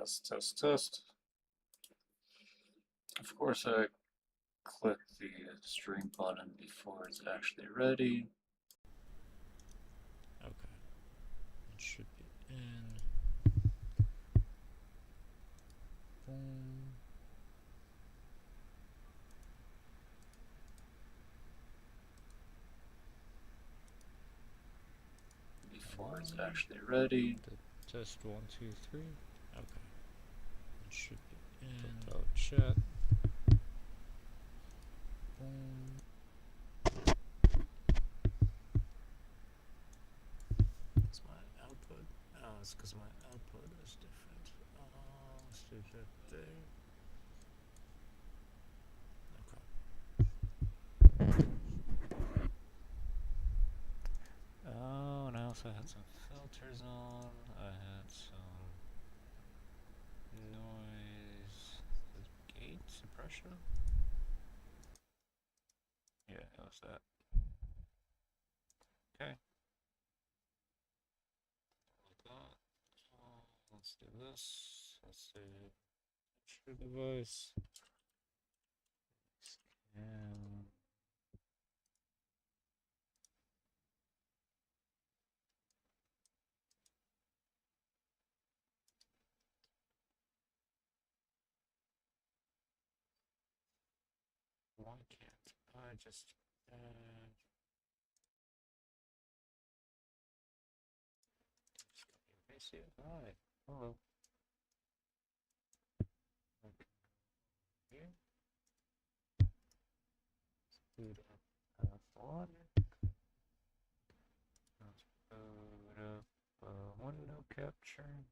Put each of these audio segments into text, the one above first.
Test, test, test. Of course, I click the stream button before it's actually ready. Okay. It should be in. Boom. Before it's actually ready. The test 1, 2, 3. Okay. It should be in. Patho chat. Boom. That's my output. Oh, it's because my output is different. Let's do that there. Okay. Oh, and I also had some filters on. I had some noise gate suppression. Yeah, it was that. Okay. Like that. Let's do this. Let's do capture device. Scan. Why can't I just copy and paste it? Alright. Hello. Okay. Here. Boot up F1. Let's boot up window capture.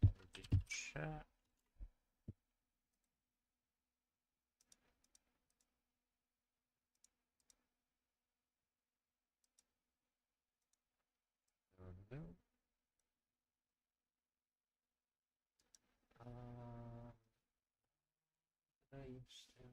Repeat chat. No. I used to.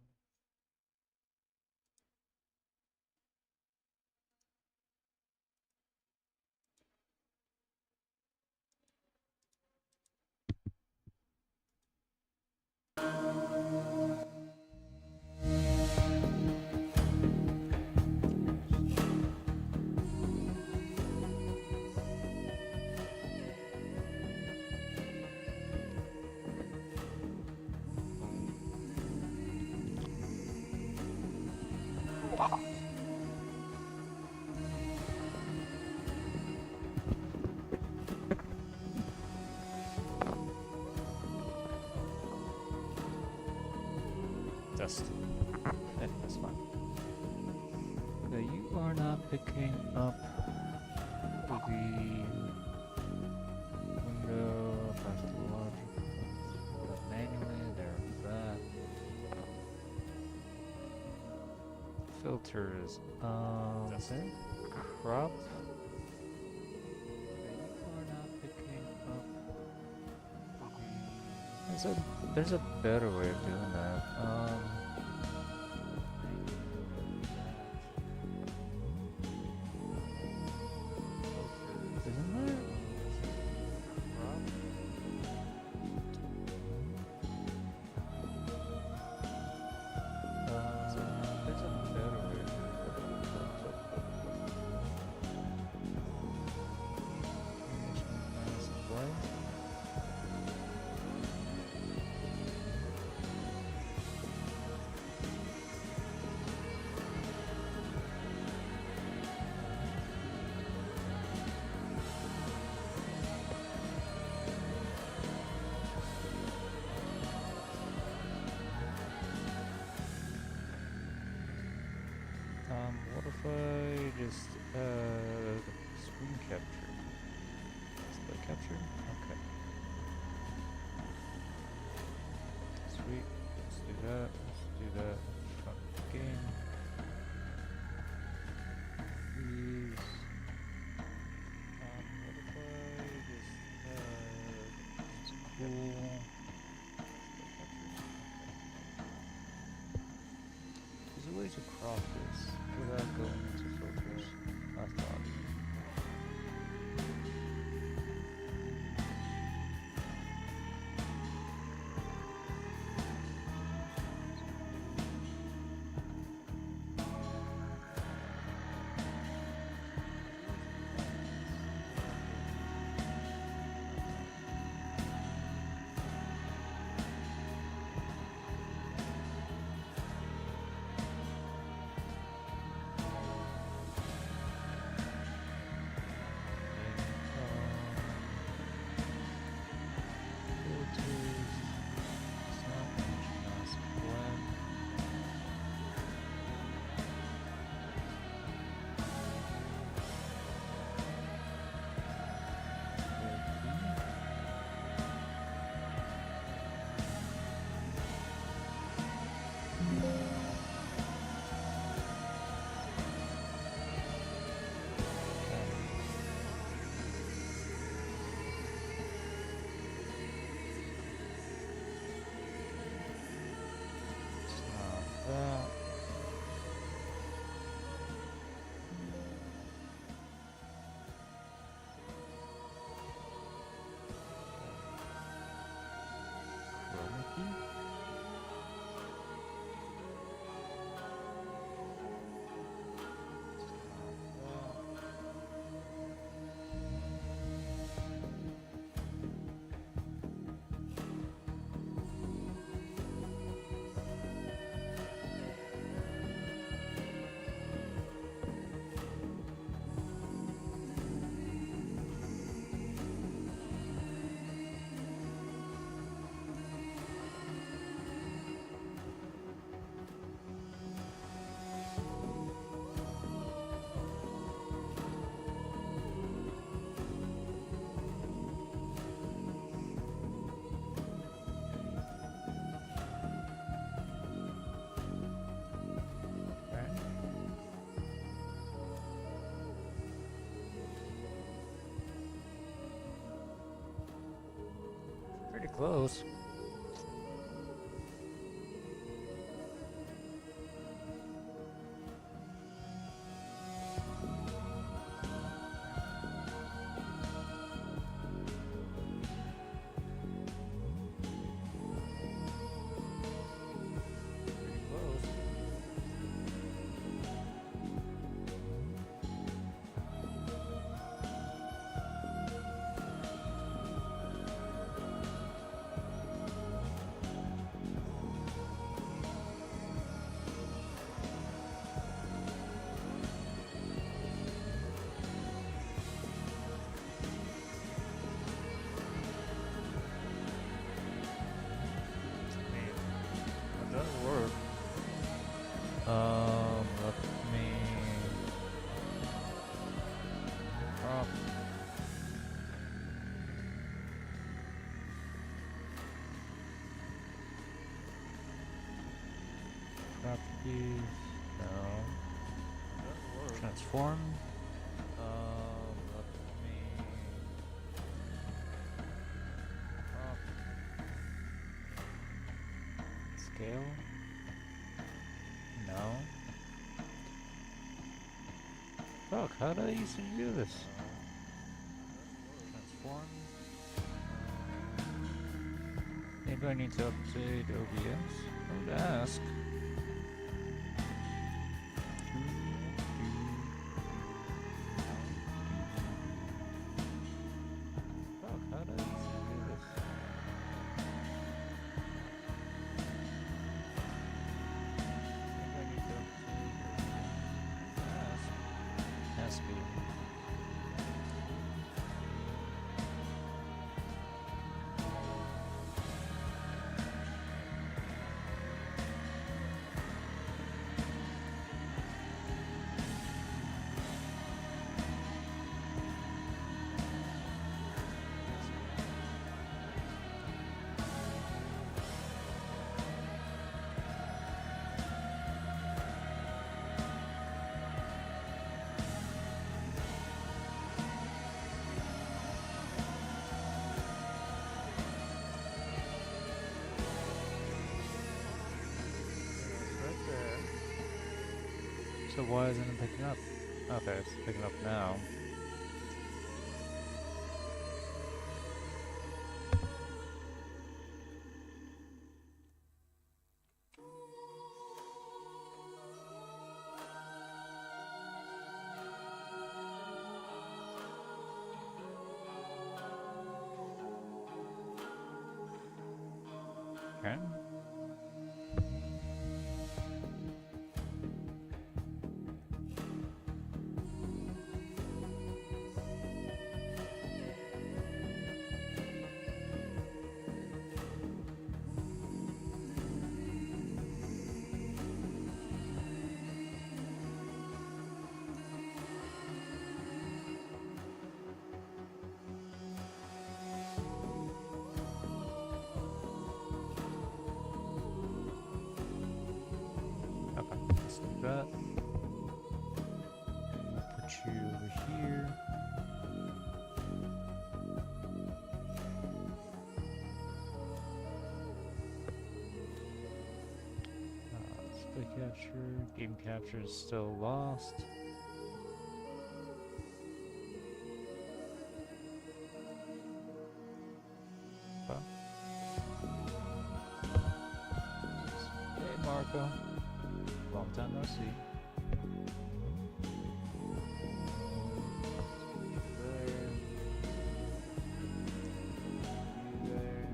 Test. Yeah, that's fine. Okay, you are not picking up the window pathological manually. There's that. Filters. Okay. Crop. Okay, you are not picking up. There's a better way of doing that. Isn't there? There's a better way of doing that. What if I just screen capture? Display capture? Okay. Sweet. Let's do that. Let's do that in front of the game. Please. What if I just it's cool. There's a way to crop this without going into filters, I thought. that. Chroma key? Pretty close. Pretty close. That does work. Let me prop. Properties. No. Transform. Let me prop. Scale. No. Fuck, how did I used to do this? Transform. Maybe I need to update OBS? I would ask. Fuck, how did I used to do this? Maybe I need to update OBS. Has to be. Right there. So why isn't it picking up? Okay, it's picking up now. Okay. Okay, let's do that. Put you over here. Let's Play capture. Game capture is still lost. Okay. Hey Marco. Long time no see. There. You there.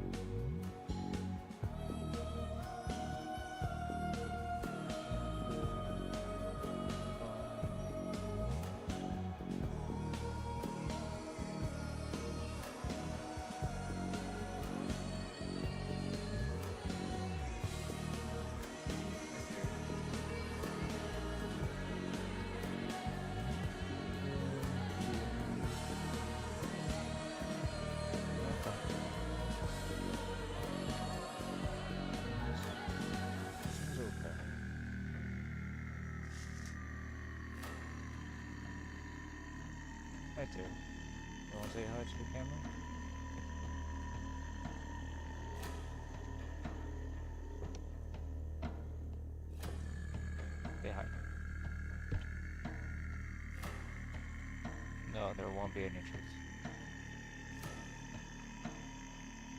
Seems okay. Hi there. You wanna say hi to the camera? Say hi. No, there won't be any treats.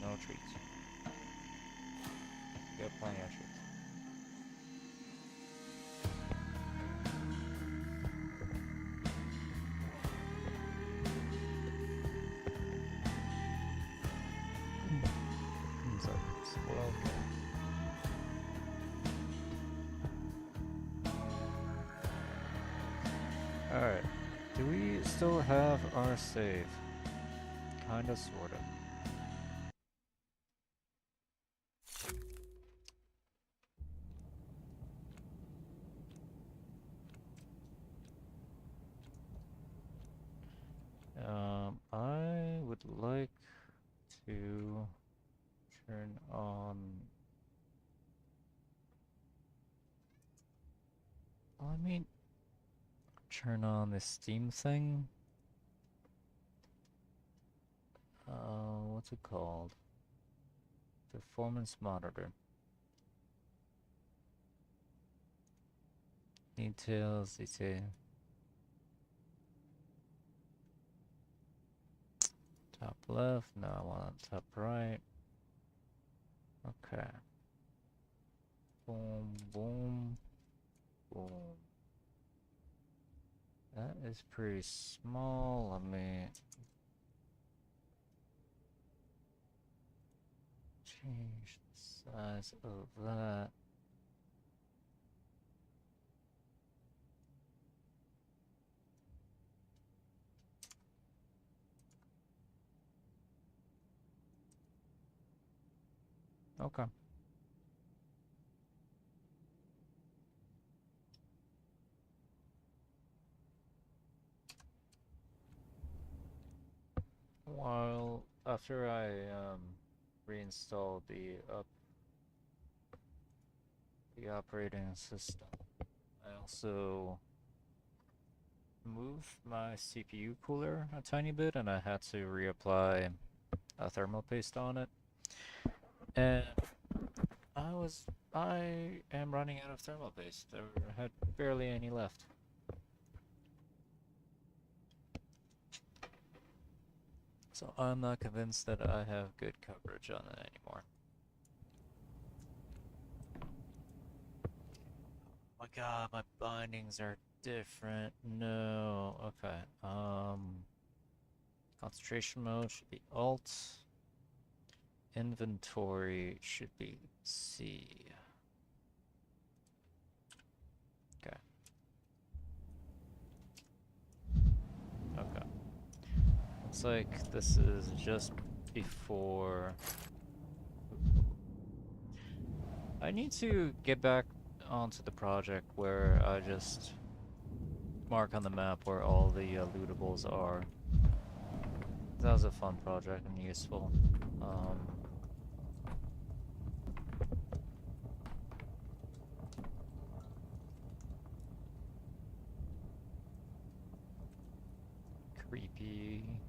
No treats. We got plenty of treats. So, spoiled. Alright. Do we still have our save? Kinda, sorta. I would like to turn on. Well, I mean, turn on the Steam thing. What's it called? Performance monitor. Details, they say. Top left, no, I want top right. Okay. Boom, boom, boom. That is pretty small. Let me change the size of that. Okay. While after I reinstall the operating system, I also moved my CPU cooler a tiny bit, and I had to reapply a thermal paste on it. And I am running out of thermal paste. There had barely any left. So I'm not convinced that I have good coverage on it anymore. Oh my god, my bindings are different. No. Okay. Concentration mode should be Alt. Inventory should be C. Okay. Okay. Looks like this is just before. I need to get back onto the project where I just mark on the map where all the lootables are. That was a fun project and useful.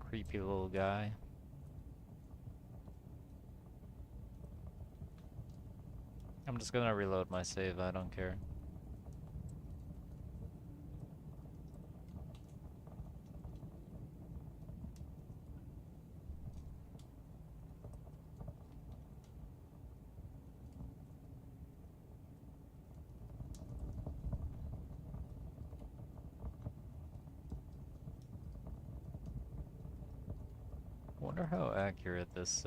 Creepy little guy. I'm just gonna reload my save, I don't care. accurate this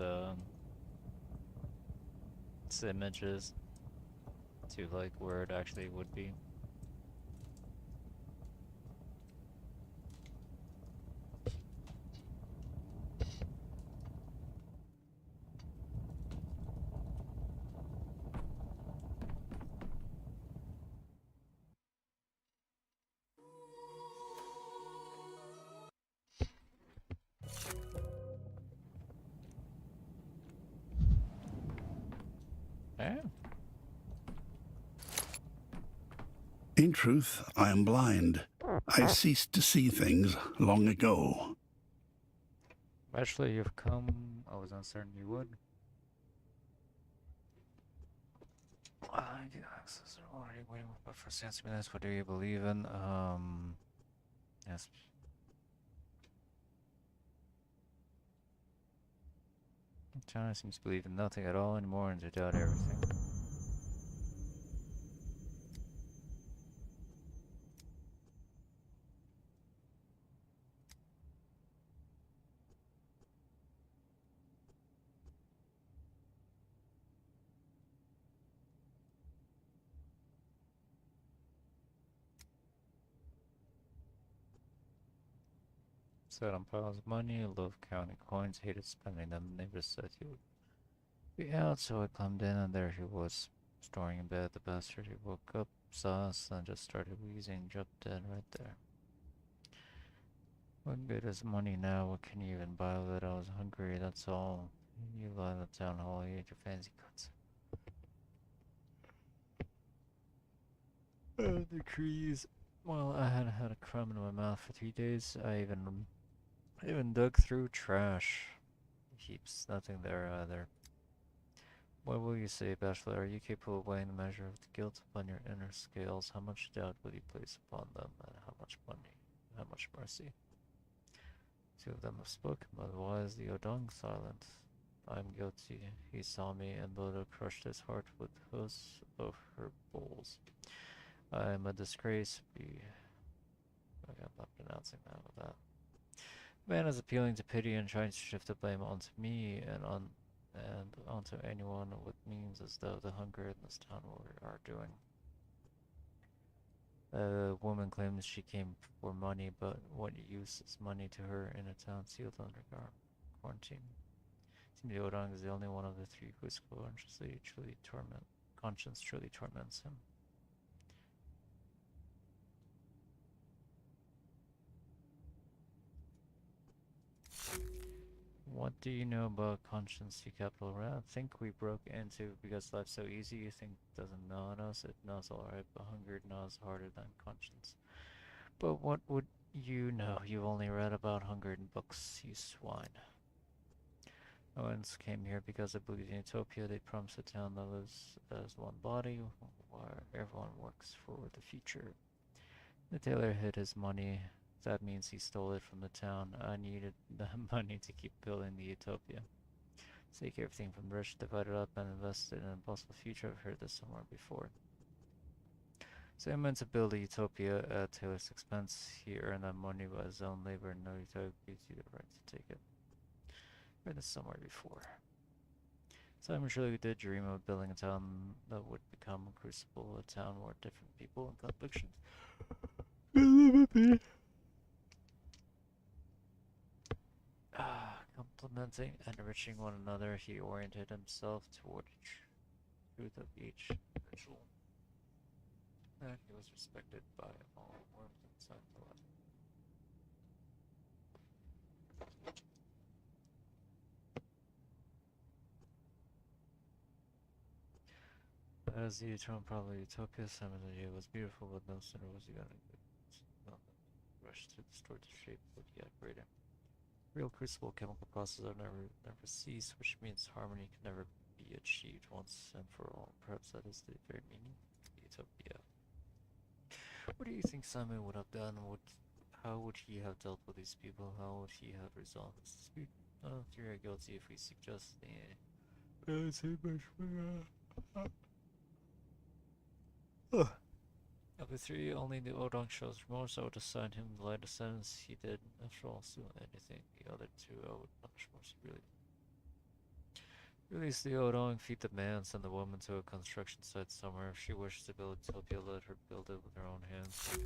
this image is to like where it actually would be. Yeah. In truth, I am blind. I ceased to see things long ago. Actually, you've come. I was uncertain you would. I get access already waiting but for 6 minutes. What do you believe in? Yes. China seems to believe in nothing at all anymore and to doubt everything. Sat on piles of money, loved counting coins, hated spending them. Neighbors said he would be out, so I climbed in, and there he was, snoring in bed. The bastard. He woke up, saw us, and just started wheezing, dropped dead right there. What good is money now? What can you even buy with it? I was hungry, that's all. You lie in the town hall, you ate your fancy cuts. The trees. Well, I hadn't had a crumb in my mouth for 3 days. I even dug through trash. Heaps, nothing there either. What will you say, Bachelor? Are you capable of weighing the measure of the guilt upon your inner scales? How much doubt will you place upon them, and how much money, how much mercy? Two of them have spoken, but why is the Odong silent? I am guilty. He saw me, and Bodo crushed his heart with hosts of her bowls. I am a disgrace. I'm not pronouncing that with that. Man is appealing to pity and trying to shift the blame onto me and onto anyone with means, as though the hunger in this town are doing. The woman claims she came for money, but what use is money to her in a town sealed under quarantine? Seems the Odong is the only one of the three whose conscience truly torments him. What do you know about conscience, you capital rat? Think we broke into because life's so easy? You think it doesn't gnaw on us? It gnaws alright, but hunger gnaws harder than conscience. But what would you know? You've only read about hunger in books, you swine. Owens came here because they believed in utopia. They promised a town that lives as one body, where everyone works for the future. The tailor hid his money. That means he stole it from the town. I needed the money to keep building the utopia. Take everything from the rich, divide it up, and invest it in a possible future. I've heard this somewhere before. So he meant to build a utopia at Taylor's expense. He earned that money by his own labor, and no utopia gives you the right to take it. I've heard this somewhere before. Simon surely did dream of building a town that would become a crucible, a town where different people and convictions complementing and enriching one another, he oriented himself toward the truth of each individual. And he was respected by all, warmth inside the life. As the eternal probably utopia, Simon's idea was beautiful, but no sooner was he gonna rush to distort the shape would get greater. Real crucible chemical processes are never cease, which means harmony can never be achieved once and for all. Perhaps that is the very meaning of utopia. What do you think Simon would have done? How would he have dealt with these people? How would he have resolved this dispute? None of the three are guilty if we suggest the Of the three, only the Odong shows remorse. I would assign him the lightest sentence. He did, after all, steal anything. The other two I would punish more severely. Release the Odong, feed the man, send the woman to a construction site somewhere. If she wishes to build a utopia, let her build it with her own hands.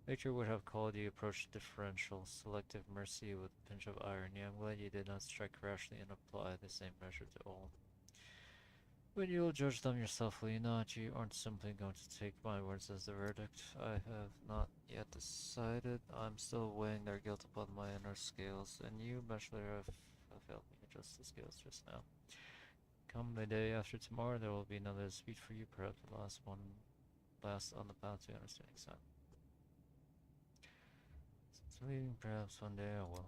Nature would have called you approach differential, selective mercy with a pinch of irony. I'm glad you did not strike rashly and apply the same measure to all. But you'll judge them yourself, will you not? You aren't simply going to take my words as the verdict. I have not yet decided. I'm still weighing their guilt upon my inner scales, and you, Bachelor, have helped me adjust the scales just now. Come the day after tomorrow, there will be another dispute for you, perhaps the last on the path to understanding son. Since leaving, perhaps one day I will.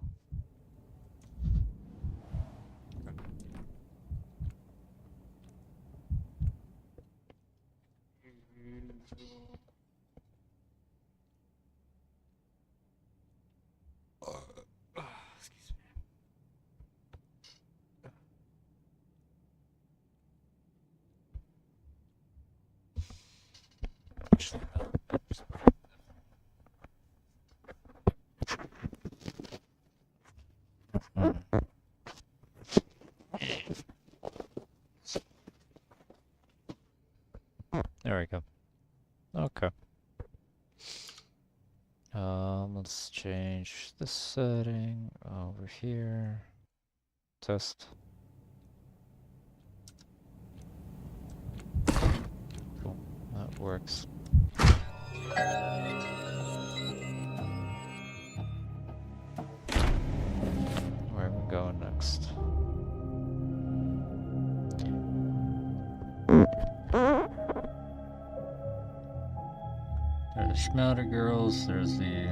Excuse me. There we go. Okay. Let's change the setting over here. Test. Cool. That works. Where are we going next? There's the Schmelter girls, there's the...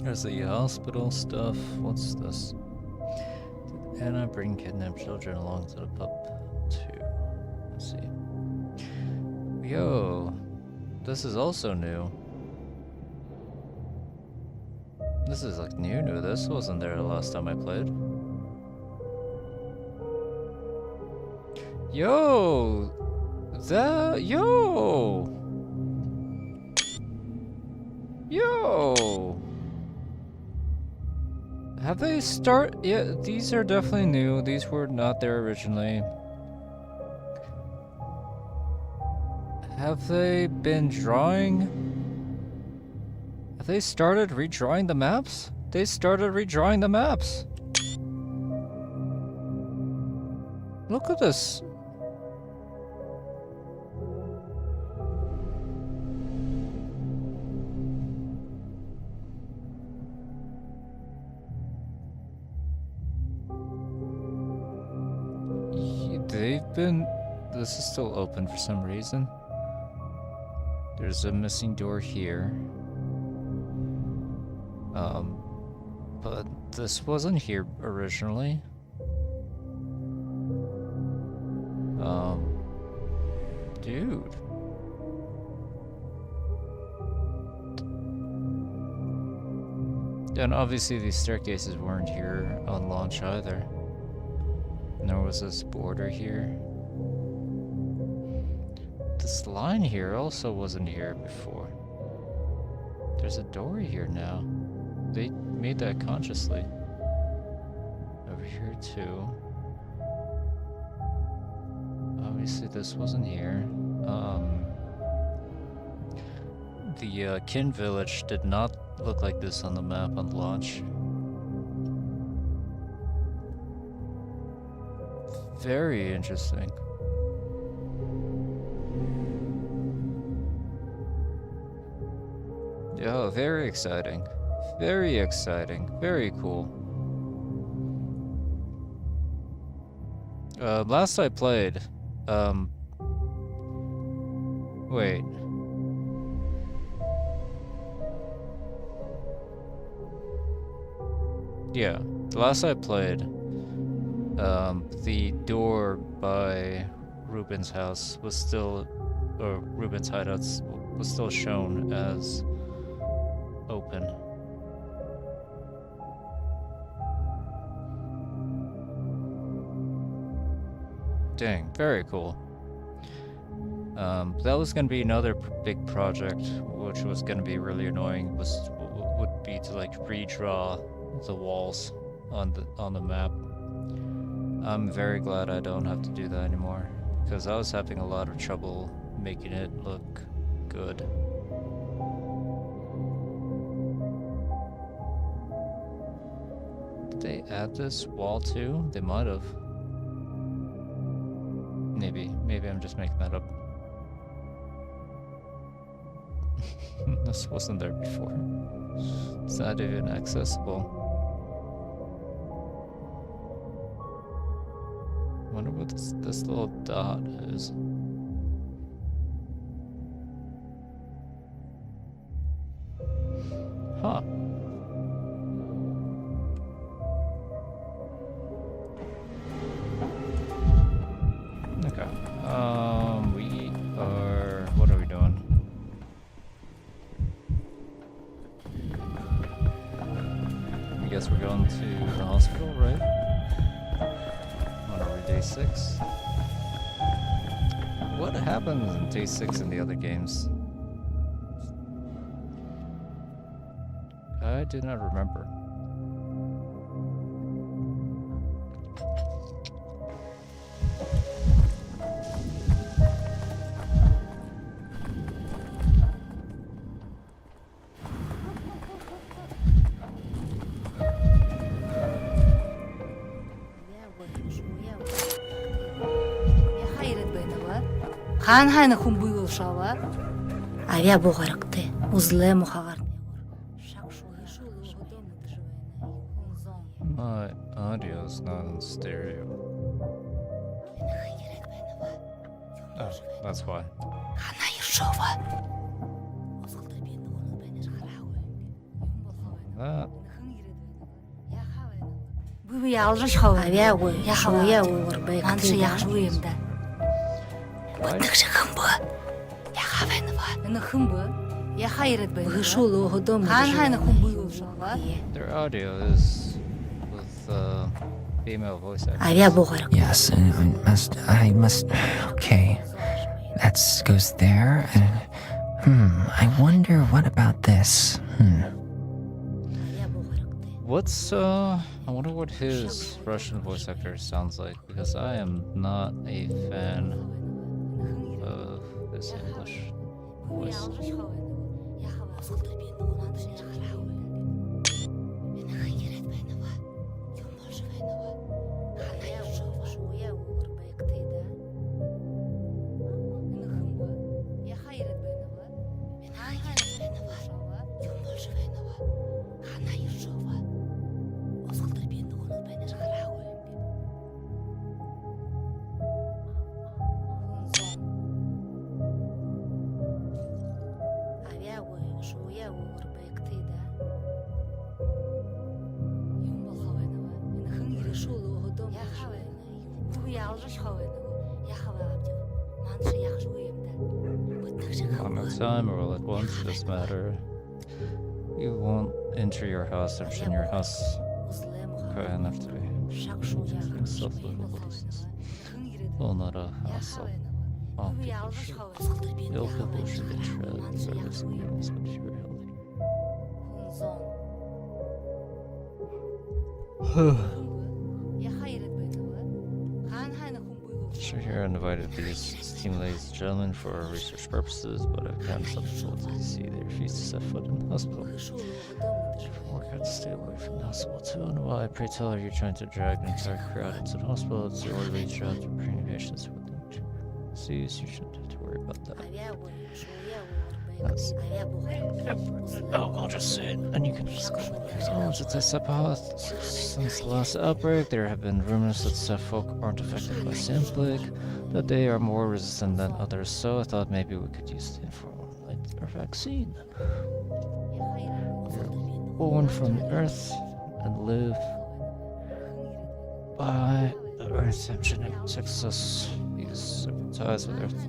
There's the hospital stuff. What's this? Did Anna bring kidnapped children along to the pub too? Let's see. Yo, this is also new. This is like new. This wasn't there the last time I played. Yo! Yo! Yo! Have they yeah, these are definitely new. These were not there originally. Have they been drawing? Have they started redrawing the maps? They started redrawing the maps. Look at this. This is still open for some reason. There's a missing door here. But this wasn't here originally. Dude. And obviously these staircases weren't here on launch either. And there was this border here. This line here also wasn't here before. There's a door here now. They made that consciously. Over here too. Obviously this wasn't here. The Kin village did not look like this on the map on launch. Very interesting. Yeah, very exciting. Very exciting. Very cool. Last I played, wait. Yeah, the last I played, the door by Ruben's house was still, or Ruben's hideouts was still shown as open. Dang, very cool. That was gonna be another big project, which was gonna be really annoying. Would be be to like redraw the walls on the map. I'm very glad I don't have to do that anymore, because I was having a lot of trouble making it look good. Did they add this wall too? They might have. Maybe I'm just making that up. This wasn't there before. It's not even accessible. Wonder what this little dot is. Huh. Okay. We are. What are we doing? I guess we're going to the hospital, right? What are we, day 6? What happens in day 6 in the other games? I do not remember. Хан хайна хүн буйгол шава. Авя бугаракты. Узле мухагарны. My audio is not in stereo. Oh, that's why. Хана иршова. That. Буй ялраш хава. Авя буй. Я хава я уурбай. Анчи яхшгүй юм да. Бодгш хэмбэ. Яхаа байна ба. Энэ хэмбэ. Яхаа ирээд байна. Хөшүүл өдөө. Хан хайна хүн буйгол шава. Their audio is with female voice actors. Авя бугарак. Yes, I must. Okay, that goes there. I wonder what about this. What's I wonder what his Russian voice actor sounds like, because I am not a fan of this English voice. One at a time or all at once, it doesn't matter. You won't enter your house or in your house. Okay, enough to be self-livable distance. Well, not a hassle. All people should get tread service and meals when you're Sure, you're invited these esteemed ladies and gentlemen for research purposes, but I've gotten some people to see they refuse to set foot in the hospital. Therefore, I got to stay away from the hospital too. And why, pray tell, are you trying to drag an entire crowd into the hospital? It's the orderly job to bring patients with them to disease. You shouldn't have to worry about that. That's I'll just say it, and you can just go. Since the last outbreak, there have been rumors that some folk aren't affected by Simplic, that they are more resistant than others, so I thought maybe we could use the informal vaccine. You're born from the earth and live by the earth, and genetic success. These ties with earth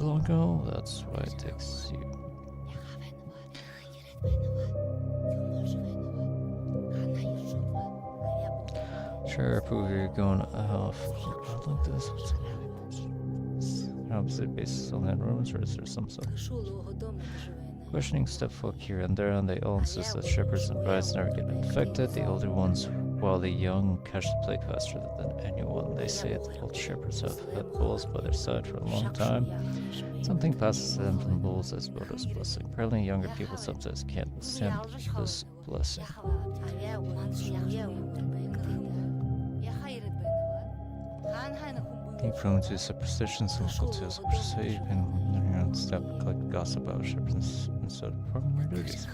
long ago, that's why it takes you. Sure, prove you're going off like this. Opposite basis on that rumors, or is there some sort? Questioning stepfolk here and there, and they all insist that shepherds and brides never get infected. The older ones, while the young catch the plague faster than anyone. They say that old shepherds have had bulls by their side for a long time. Something passes to them from bulls as Bodo's blessing. Apparently, younger people sometimes can't withstand this blessing. Being prone to superstitions, local tales of crusade, and learning on step collect gossip about shepherds instead of performing their duties.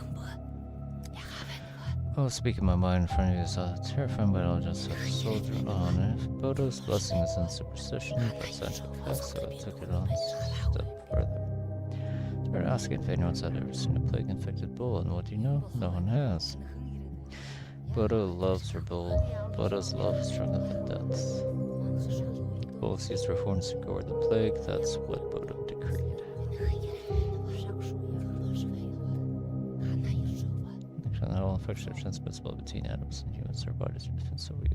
I will speak in my mind in front of you is terrifying, but I'll just have to soldier on. If Bodo's blessing isn't superstition, but scientific fact, so I took it on a step further. Started asking if anyone's had ever seen a plague-infected bull, and what do you know? No one has. Bodo loves her bull. Bodo's love is stronger than death. Bulls used their horns to guard the plague, that's what Bodo decreed. Actually, not all infection are transmissible between animals and humans. Our bodies are different, so we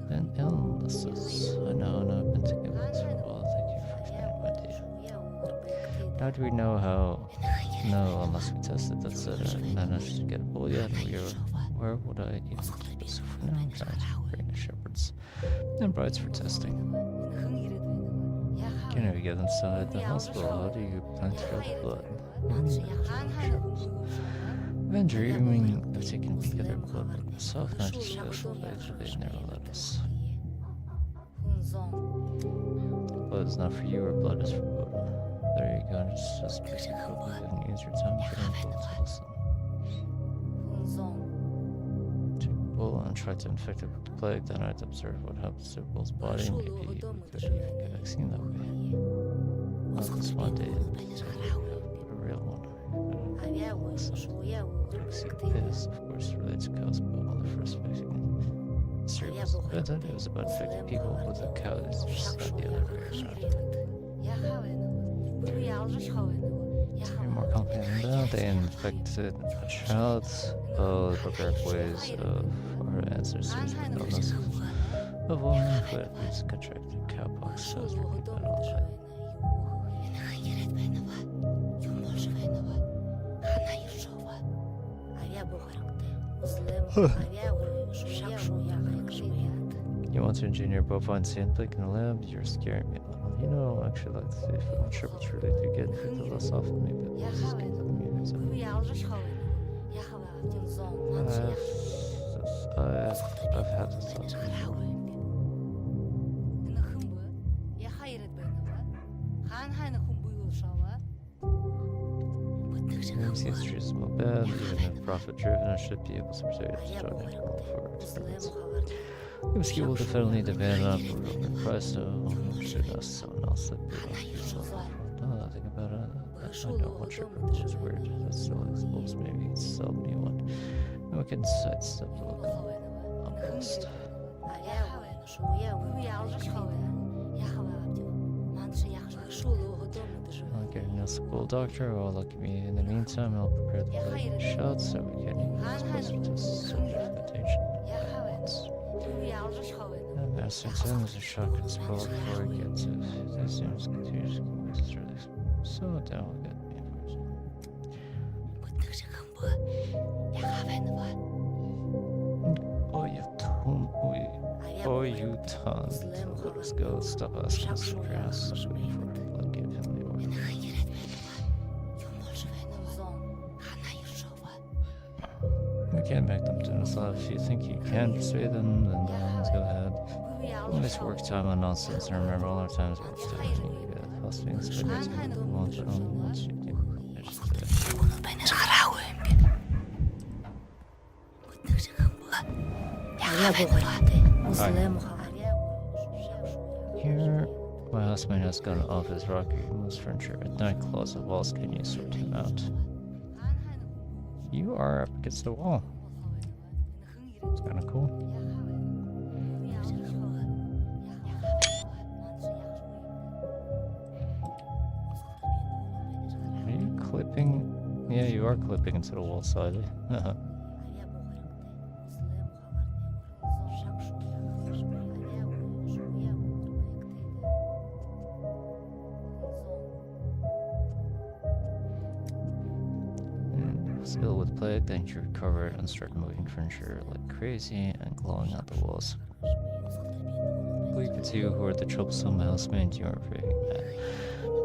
then illnesses. I know, I've been thinking about this for a while. Thank you for explaining my data. How do we know how? No, unless we tested. That said, I managed to get a bull yet, and where would I even do this? For now, I'm trying to bring the shepherds and brides for testing. Can we get inside the hospital? How do you plan to draw the blood? Avenger, you mean I've taken a peek at their blood myself, not just the plagues, but they never let us. Blood is not for you, or blood is for Bodo. There you go, just pretty cool. And use your time getting bull to listen. Take a bull and try to infect it with the plague, then I'd observe what happens to the bull's body. Maybe we could even get a vaccine that way. Well, this one day, but a real one. This, of course, relates to cows, but on the first vaccine. Cereals. But I thought it was about infecting people with the cows, just not the other way around. To be more confident than that, they infected a child. Oh, the barbaric ways of our ancestors with illness. A woman who had least contracted cowpox, so it's really bad all that. You want to engineer bovine sandpig in the lab? You're scaring me a little. You know, I actually like to see if I'm sure it's really to get infected less often. Maybe this is good for me. I've had this thought before. Maybe the history is not bad, even if profit-driven, I should be able to persuade it to join it for experiments. Whiskey will definitely demand up for over price, so should ask someone else that they don't use it. Now that I think about it, I know one shepherd bull is weird. That still explodes, maybe it's sell me one. And we can sidestep the look on the list. I'll get a school doctor, or look at me. In the meantime, I'll prepare the plague shots so we can use closer to social contagion at once. Master Tim is a shock and spoil before we get to this seems contagious. So down we'll get the information. Oh, you ton. Let us go. Stop asking us for grass. Stop waiting for our blood. Give him the order. We can't make them turn us off. If you think you can persuade them, then let's go ahead. Don't waste work time on nonsense, and remember all our times work time. You get hustling, spending time with the ones that only wants you to do. Here, my husband has gone off his rocky moves furniture at night closet walls. Can you sort him out? You are up against the wall. It's kind of cool. Are you clipping? Yeah, you are clipping into the wall slightly. was ill with plague, then he recovered and started moving furniture like crazy and glowing on the walls. Believe it's you who are the troublesome housemaid you are very mad.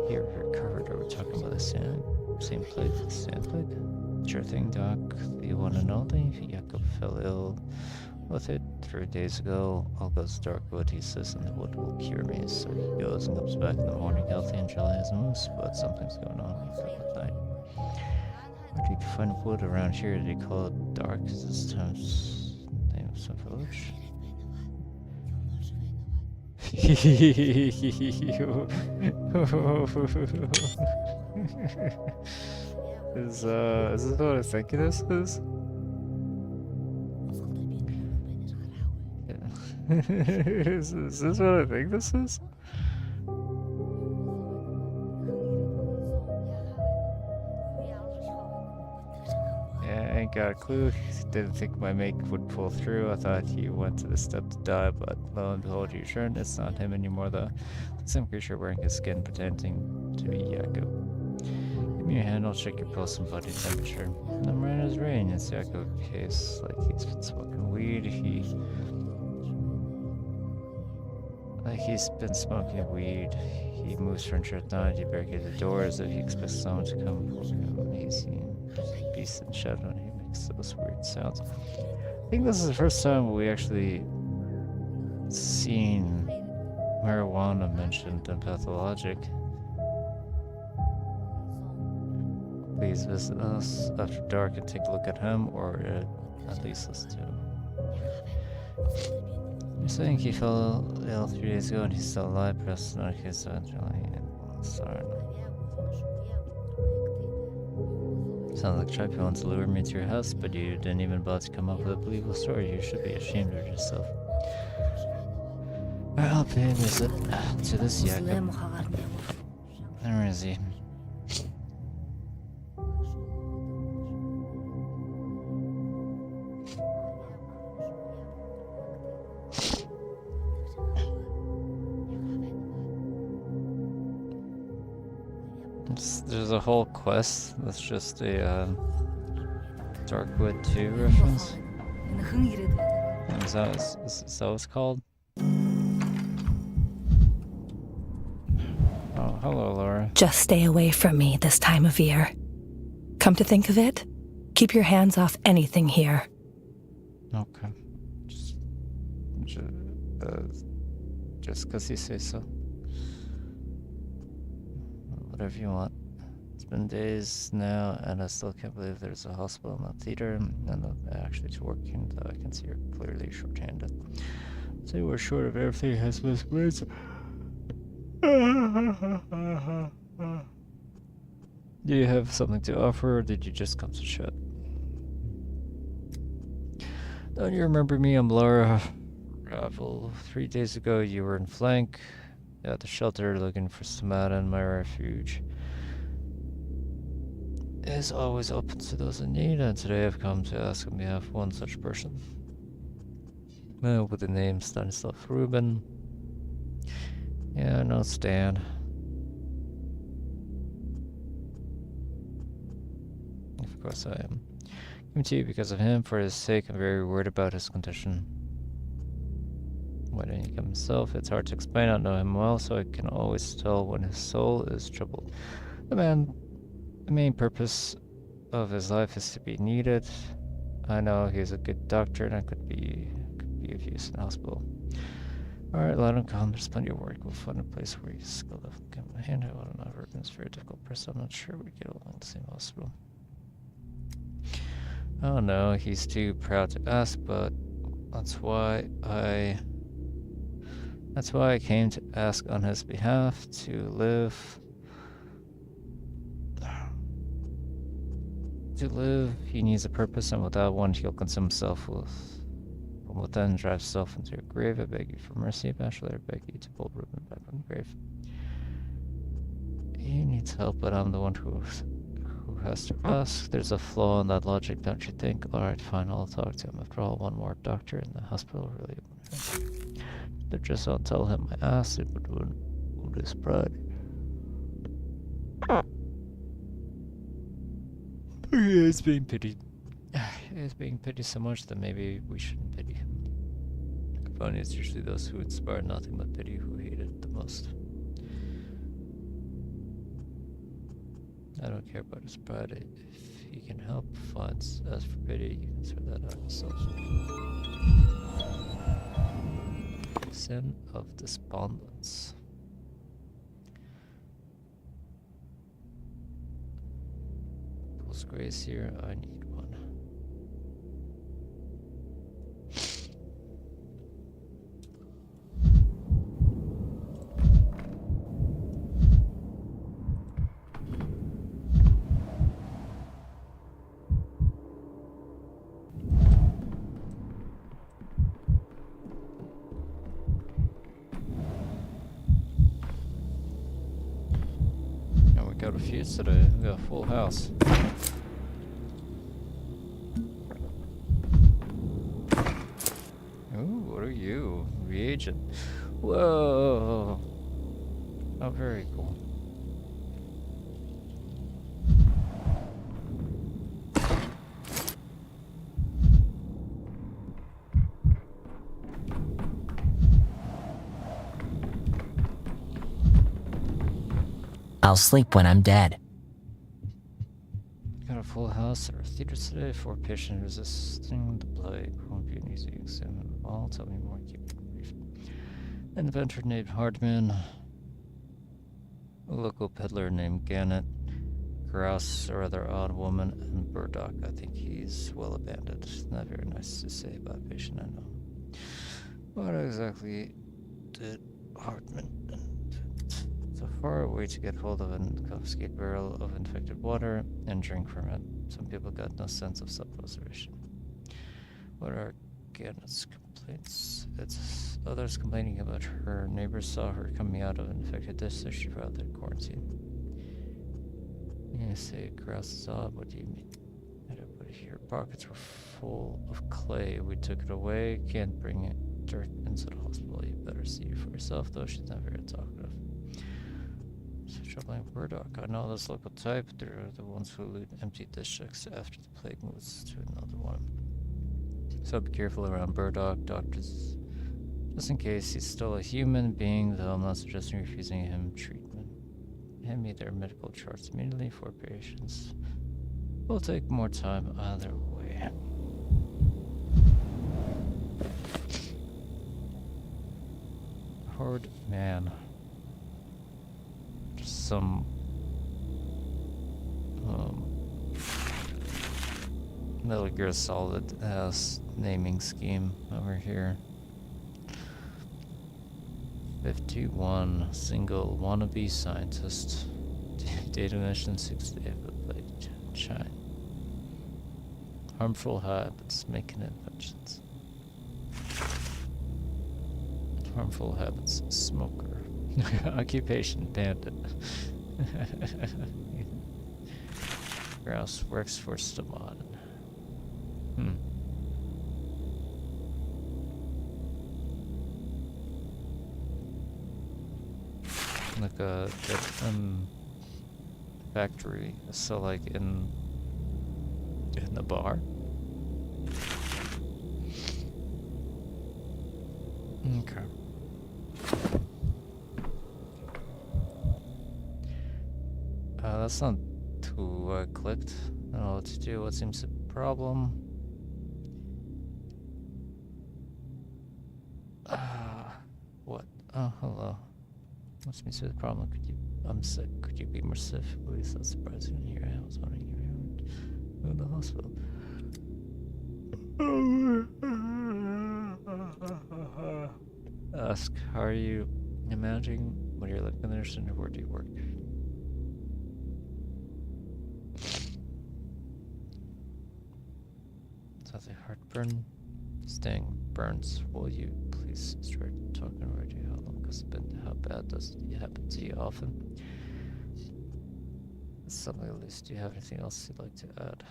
Here recovered, are we talking about the same plague, the same plague? Sure thing, Doc. The one and only. Jakob fell ill with it 3 days ago. All goes dark wood, he says, and the wood will cure me. So he goes and comes back in the morning healthy and jolly as a moose, but something's going on when he comes at night. Where did you find wood around here? Did he call it dark? Is this time's name of some village? Is this what I think this is? Is this what I think this is? Yeah, I ain't got a clue. Didn't think my make would pull through. I thought he went to the step to die, but lo and behold, you turned. It's not him anymore, the same creature wearing his skin pretending to be Jakob. Give me your hand, I'll check your pulse and body temperature. I'm right as rain. It's Jakob's case, like he's been smoking weed. He's been smoking weed. He moves furniture at night. He barricades the doors if he expects someone to come for him. He's seen beasts in shadow and he makes those weird sounds. I think this is the first time we actually seen marijuana mentioned in Pathologic. Please visit us after dark and take a look at him, or at least listen to him. You're saying he fell ill 3 days ago and he's still alive, perhaps not his sorry. Sounds like Tripe wants to lure me to your house, but you didn't even bother to come up with a believable story. You should be ashamed of yourself. I'll pay a visit to this Jakob. Where is he? There's a whole quest that's just a Darkwood 2 reference. Is that what it's called? Oh, hello, Laura. Just stay away from me this time of year. Come to think of it, keep your hands off anything here. Okay. Just because you say so. Whatever you want. It's been days now, and I still can't believe there's a hospital in the theater, and not actually to work, and I can see you're clearly short-handed. Say we're short of everything has this words. Do you have something to offer, or did you just come to chat? Don't you remember me? I'm Laura. Ravel. 3 days ago, you were in flank at the shelter looking for Samantha, and my refuge is always open to those in need, and today I've come to ask on behalf of one such person. With the name Stanislav Rubin. Yeah, no, Stan. Of course I am. Coming to you because of him. For his sake, I'm very worried about his condition. Why didn't he come himself? It's hard to explain. I don't know him well, so I can always tell when his soul is troubled. The main purpose of his life is to be needed. I know he's a good doctor, and I could be of use in the hospital. Alright, let him come. There's plenty of work. We'll find a place where he's skilled enough to give him a hand. I don't know. Urban's a very difficult person. I'm not sure we get along in the same hospital. Oh no, he's too proud to ask, but that's why I came to ask on his behalf to live. To live, he needs a purpose, and without one, he'll consume himself from within, drive himself into a grave. I beg you for mercy, Bachelor. I beg you to pull Reuben back from the grave. He needs help, but I'm the one who has to ask. There's a flaw in that logic, don't you think? Alright, fine, I'll talk to him. After all, one more doctor in the hospital really won't. But just I'll tell him I asked, it would wound his pride. It's being pitied. It's being pitied so much that maybe we shouldn't pity him. Funny, it's usually those who inspire nothing but pity who hate it the most. I don't care about his pride. If he can help finds as for pity, you can sort that out yourself. Sin of despondence. Pulse grace here, I need one. Got a few today. We got a full house. Ooh, what are you? Reagent. Whoa. Oh, very cool. I'll sleep when I'm dead. Got a full house at our theater today. 4 patients resisting the plague. Won't be an easy exam at all. Tell me more. Keep it brief. Inventor named Hardman. A local peddler named Gannett. Grouse, a rather odd woman, and Burdock. I think he's well abandoned. Not very nice to say about a patient I know. What exactly did Hardman invent? So far, a way to get hold of and confiscate barrel of infected water and drink from it. Some people got no sense of self-preservation. What are Gannett's complaints? It's others complaining about her neighbors saw her coming out of an infected dish, so she filed their quarantine. You say grouse is odd, what do you mean? I don't put it here. Pockets were full of clay. We took it away. Can't bring it dirt into the hospital. You better see it for yourself, though. She's not very talkative. So troubling Burdock. I know this local type. They're the ones who loot empty dish checks after the plague moves to another one. So be careful around Burdock. Doctors, just in case he's still a human being, though I'm not suggesting refusing him treatment. Hand me their medical charts immediately for patients. Will take more time either way. Hard man. Just some Metal Gear Solid ass naming scheme over here. 51 single wannabe scientist. Data mission 6 day of the plague shine. Harmful habits making inventions. Harmful habits smoker. Occupation bandit. Grouse works for Stamon. Like a factory, so like in the bar. Okay. That's not who I clicked. I don't know what to do. What seems the problem? What? Oh, hello. What seems the problem? I'm sick. Could you be more specific? Please, that's surprising. Here I was wondering you were in the hospital. Ask, how are you managing? What are your life conditions, and where do you work? Sounds like heartburn. Sting, burns. Will you please start talking already? How long has it been? How bad does it happen to you often? Something at least. Do you have anything else you'd like to add?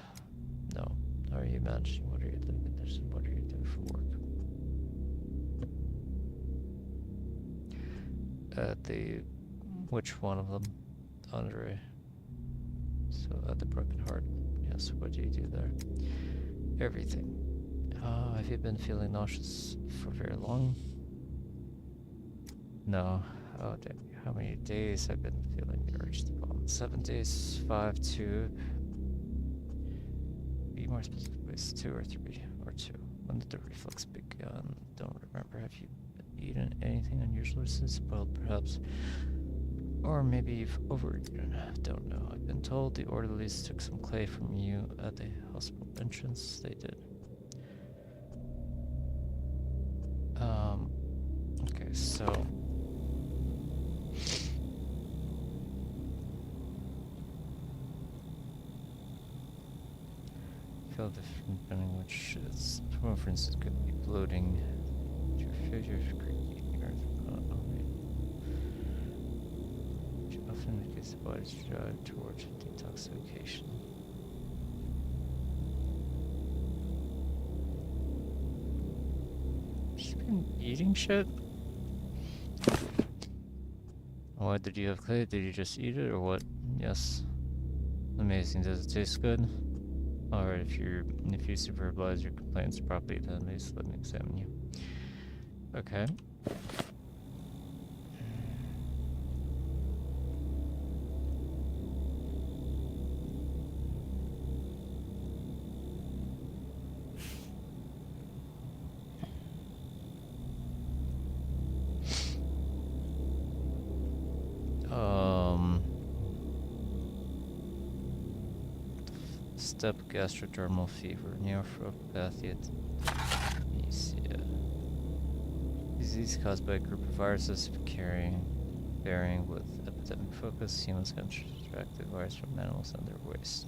No. How are you managing? What are your living conditions? What are you doing for work? Which one of them? Andre. So at the broken heart. Yeah, Yes, what do you do there? Everything. Have you been feeling nauseous for very long? No. Oh, damn. How many days have been feeling the urge to vomit? 7 days, 5, 2. Be more specific, it's 2 or 3, or 2. When did the reflux begin? Don't remember. Have you eaten anything unusual since spoiled, perhaps? Or maybe you've overeaten. Don't know. I've been told the orderlies took some clay from you at the hospital entrance. They did. Okay, so... feel different depending which is. For instance, could be bloating. Your failure of creaking earth. Which often indicates the body's drive towards detoxification. Just been eating shit? Why did you have clay? Did you just eat it or what? Yes. Amazing. Does it taste good? Alright, if you supervise your complaints properly, then please let me examine you. Okay. Step gastrodermal fever, neuropathy, disease caused by a group of viruses varying with epidemic focus. Humans contract the virus from animals and their waste.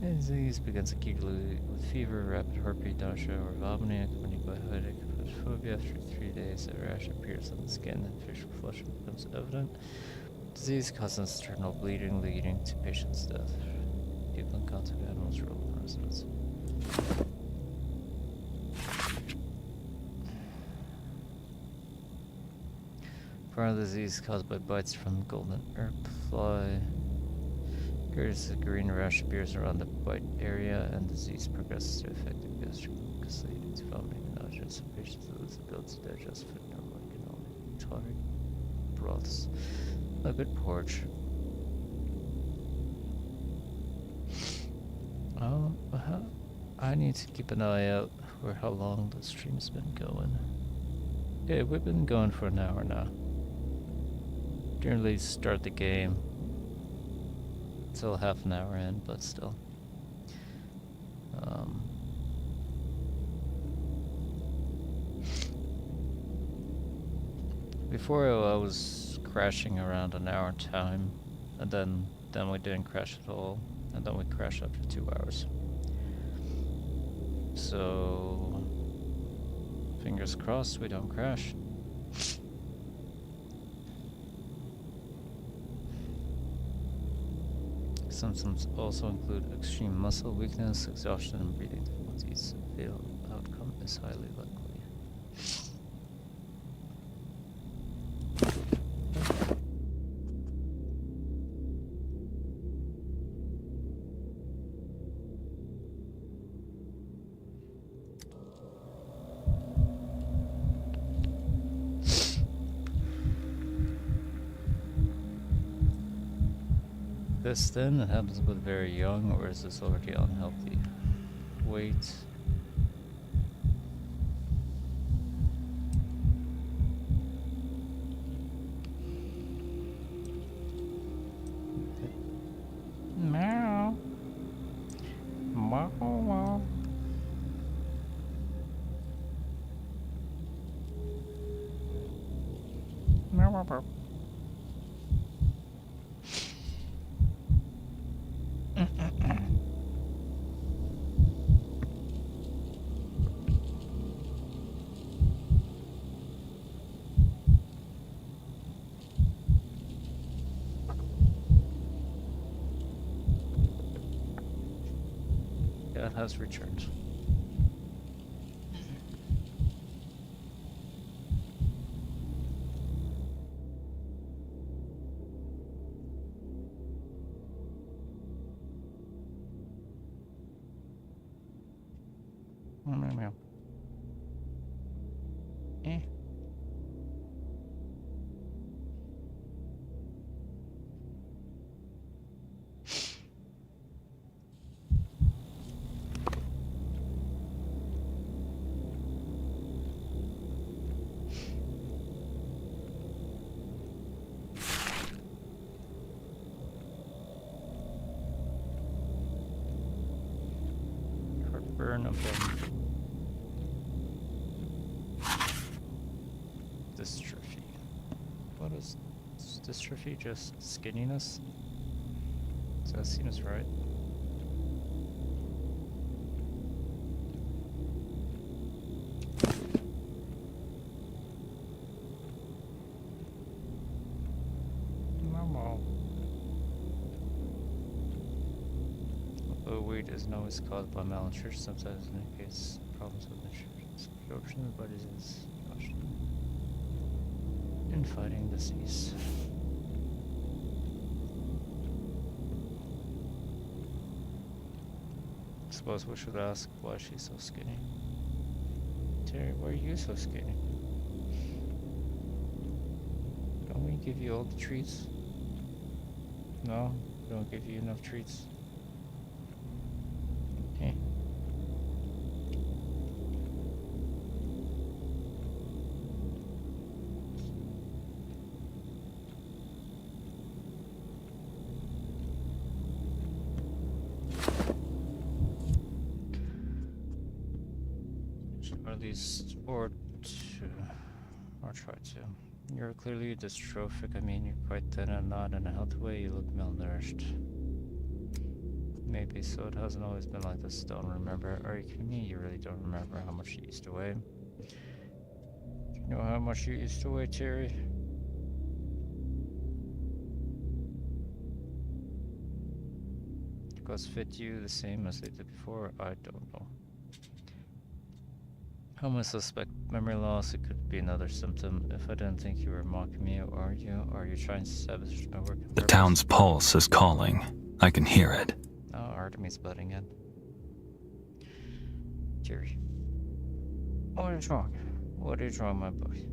The disease begins acutely with fever, rapid heartbeat, nausea, or vomiting, accompanied by headache, phobia. After 3 days, a rash appears on the skin and facial flushing becomes evident. Disease causes internal bleeding, leading to patient's death. People in contact with animals or open residents. Viral disease caused by bites from golden herb fly. Occurs, a green rash appears around the bite area, and disease progresses to affected gastric mucus, leading to vomiting and nausea. Some patients lose the ability to digest food normally and can only tolerate broths. A good porch. I need to keep an eye out for how long the stream's been going. Yeah, we've been going for an hour now. Generally start the game until half an hour in, but still. Before I was crashing around an hour time, and then we didn't crash at all, and then we crashed after 2 hours. So, fingers crossed we don't crash. Symptoms also include extreme muscle weakness, exhaustion, and breathing difficulties. The fatal outcome is highly likely. This then, it happens with very young, or is this already unhealthy? Wait. Meow. Meow, meow. Meow, meow, meow. It has returned. Meow. Eh. Heartburn of dystrophy. What is dystrophy? Just skinniness? So that seems right. Normal. Although weight isn't always caused by malnutrition, sometimes indicates problems with nutrition absorption of the body's exhaustion in fighting disease. Suppose we should ask why she's so skinny. Terry, why are you so skinny? Don't we give you all the treats? No, we don't give you enough treats. Okay. Or at least, or try to. You're clearly dystrophic. I mean, you're quite thin and not in a healthy way. You look malnourished. Maybe so. It hasn't always been like this. Don't remember. Are you kidding me? You really don't remember how much you used to weigh? You know how much you used to weigh, Terry? Do clothes fit you the same as they did before? I don't know. I'm gonna suspect memory loss. It could be another symptom. If I didn't think you were mocking me, are you? Are you trying to sabotage my work? The town's pulse is calling. I can hear it. Oh, Artemis butting in. Jerry. What is wrong? What is wrong, my boy?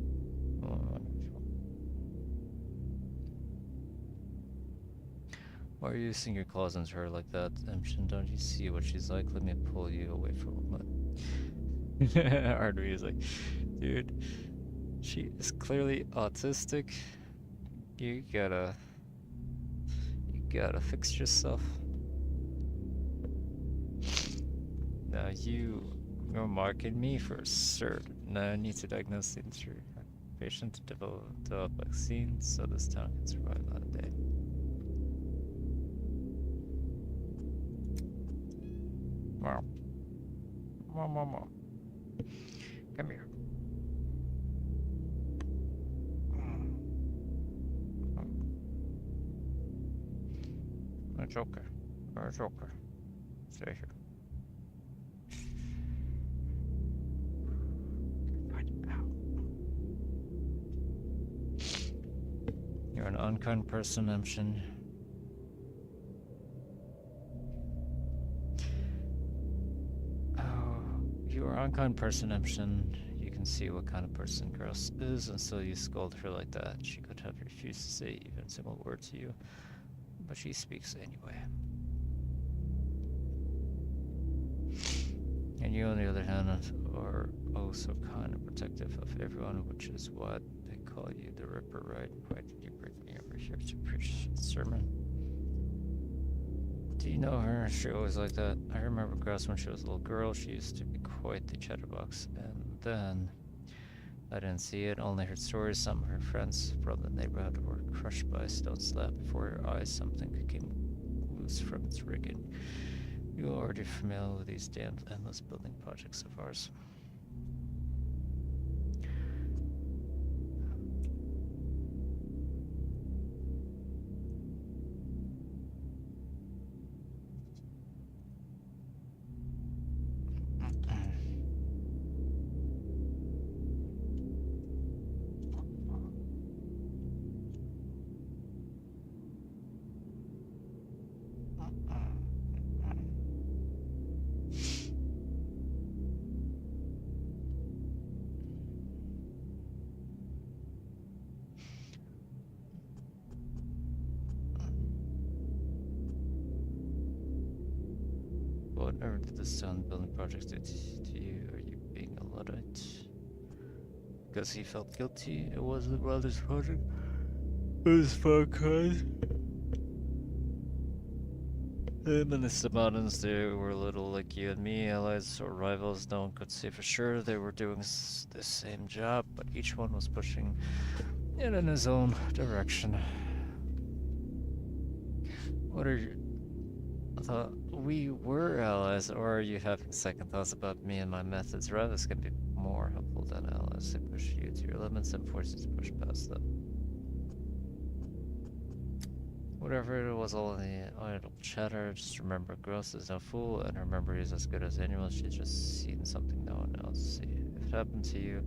Why are you using your claws into her like that? Emption, don't you see what she's like? Let me pull you away from her. Artemis is like, dude, she is clearly autistic. You gotta fix yourself. Now you're marking me for certain. Now I need to diagnose the entire patient to develop vaccine so this town can survive another day. Wow. Mom. Come here. It's okay. It's okay. Stay here. You're an unkind person, Emption. You're an unkind person, Emption. You can see what kind of person Gross is, and so you scold her like that. She could have refused to say even a single word to you, but she speaks anyway. And you, on the other hand, are oh so kind and protective of everyone, which is what they call you the Ripper, right? Why did you bring me over here to preach a sermon? Do you know her? She always like that. I remember Grass when she was a little girl. She used to be quite the chatterbox. And then I didn't see it, only heard stories. Some of her friends from the neighborhood were crushed by a stone slab before her eyes. Something came loose from its rigging. You're already familiar with these damned endless building projects of ours. whatever did the stone building project do to you? Are you being a Luddite? Because he felt guilty, it wasn't brother's project. It was Farcon. Him and the Samadans, they were a little like you and me, allies or rivals. No one could say for sure they were doing the same job, but each one was pushing it in his own direction. What are you? I thought we were allies, or are you having second thoughts about me and my methods? Rivals can be more helpful than allies. They push you to your limits and force you to push past them. Whatever, it was all in the idle chatter. Just remember, Gross is no fool, and her memory is as good as anyone. She's just seen something no one else see. If it happened to you,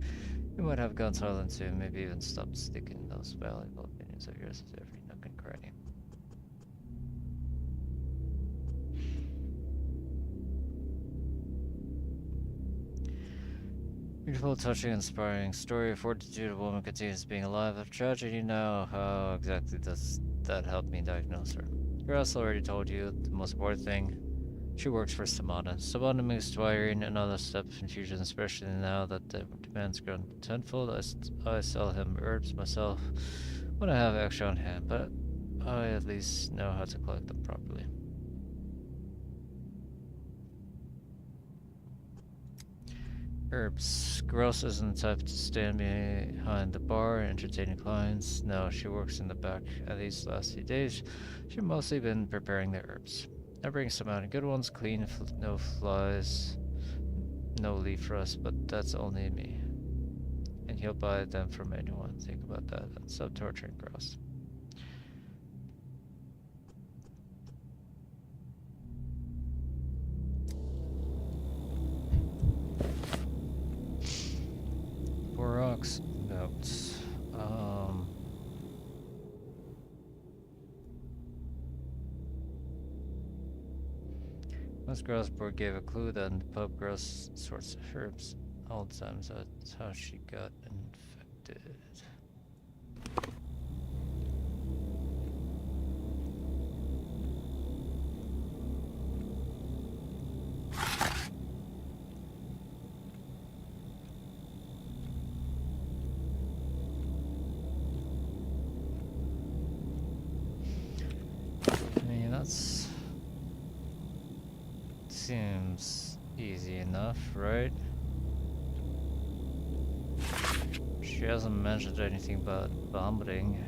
you might have gone silent too, maybe even stopped sticking those valuable opinions of yours into every nook and cranny. Beautiful, touching, inspiring story of fortitude. A woman continues being alive after tragedy. Now, how exactly does that help me diagnose her? Grass already told you the most important thing. She works for Samana. Samana makes wiring and other step infusions, especially now that the demand's grown tenfold. I sell him herbs myself when I have extra on hand, but I at least know how to collect them properly. Herbs. Gross isn't the type to stand behind the bar entertaining clients. No, she works in the back. At these last few days, she's mostly been preparing the herbs. I bring some out good ones, clean, no flies, no leaf rust, but that's only me. And he'll buy them from anyone. Think about that. And stop torturing Gross. Rocks notes. Once Grossborg gave a clue that in the pub grows sorts of herbs. All the times that's how she got infected. Seems easy enough, right? She hasn't mentioned anything about vomiting.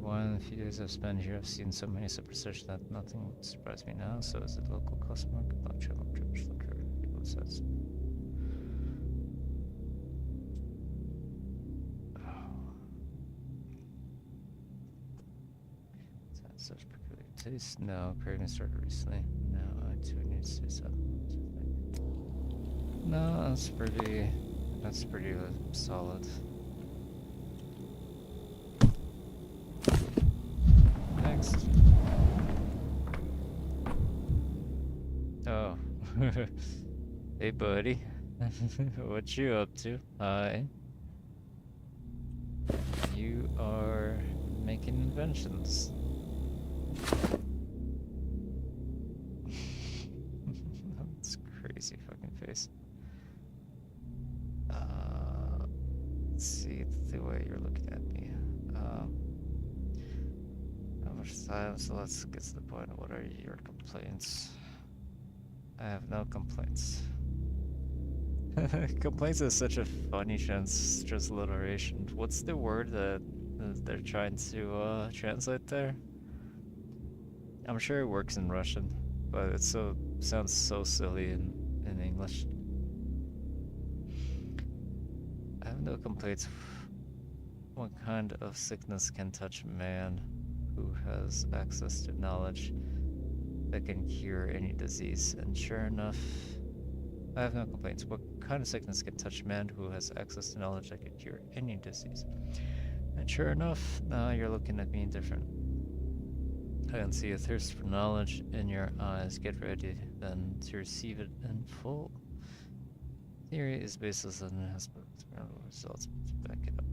A few days I've spent here, I've seen so many superstitions that nothing would surprise me now. So is it local customer? People says. Is that such peculiar taste? No, craving started recently. No, I too need to say something. No, that's pretty solid. Next. Oh. Hey, buddy. What you up to? Hi. You are making inventions. That's crazy fucking face. Let's see the way you're looking at me. How much time? So let's get to the point. What are your complaints? I have no complaints. Complaints is such a funny transliteration. What's the word that they're trying to translate there? I'm sure it works in Russian, but it sounds so silly in English. I have no complaints. What kind of sickness can touch a man who has access to knowledge that can cure any disease? And sure enough, I have no complaints. What kind of sickness can touch a man who has access to knowledge that could cure any disease? And sure enough, now you're looking at me different. I can see a thirst for knowledge in your eyes. Get ready then to receive it in full. Theory is baseless and has experimental results to back it up.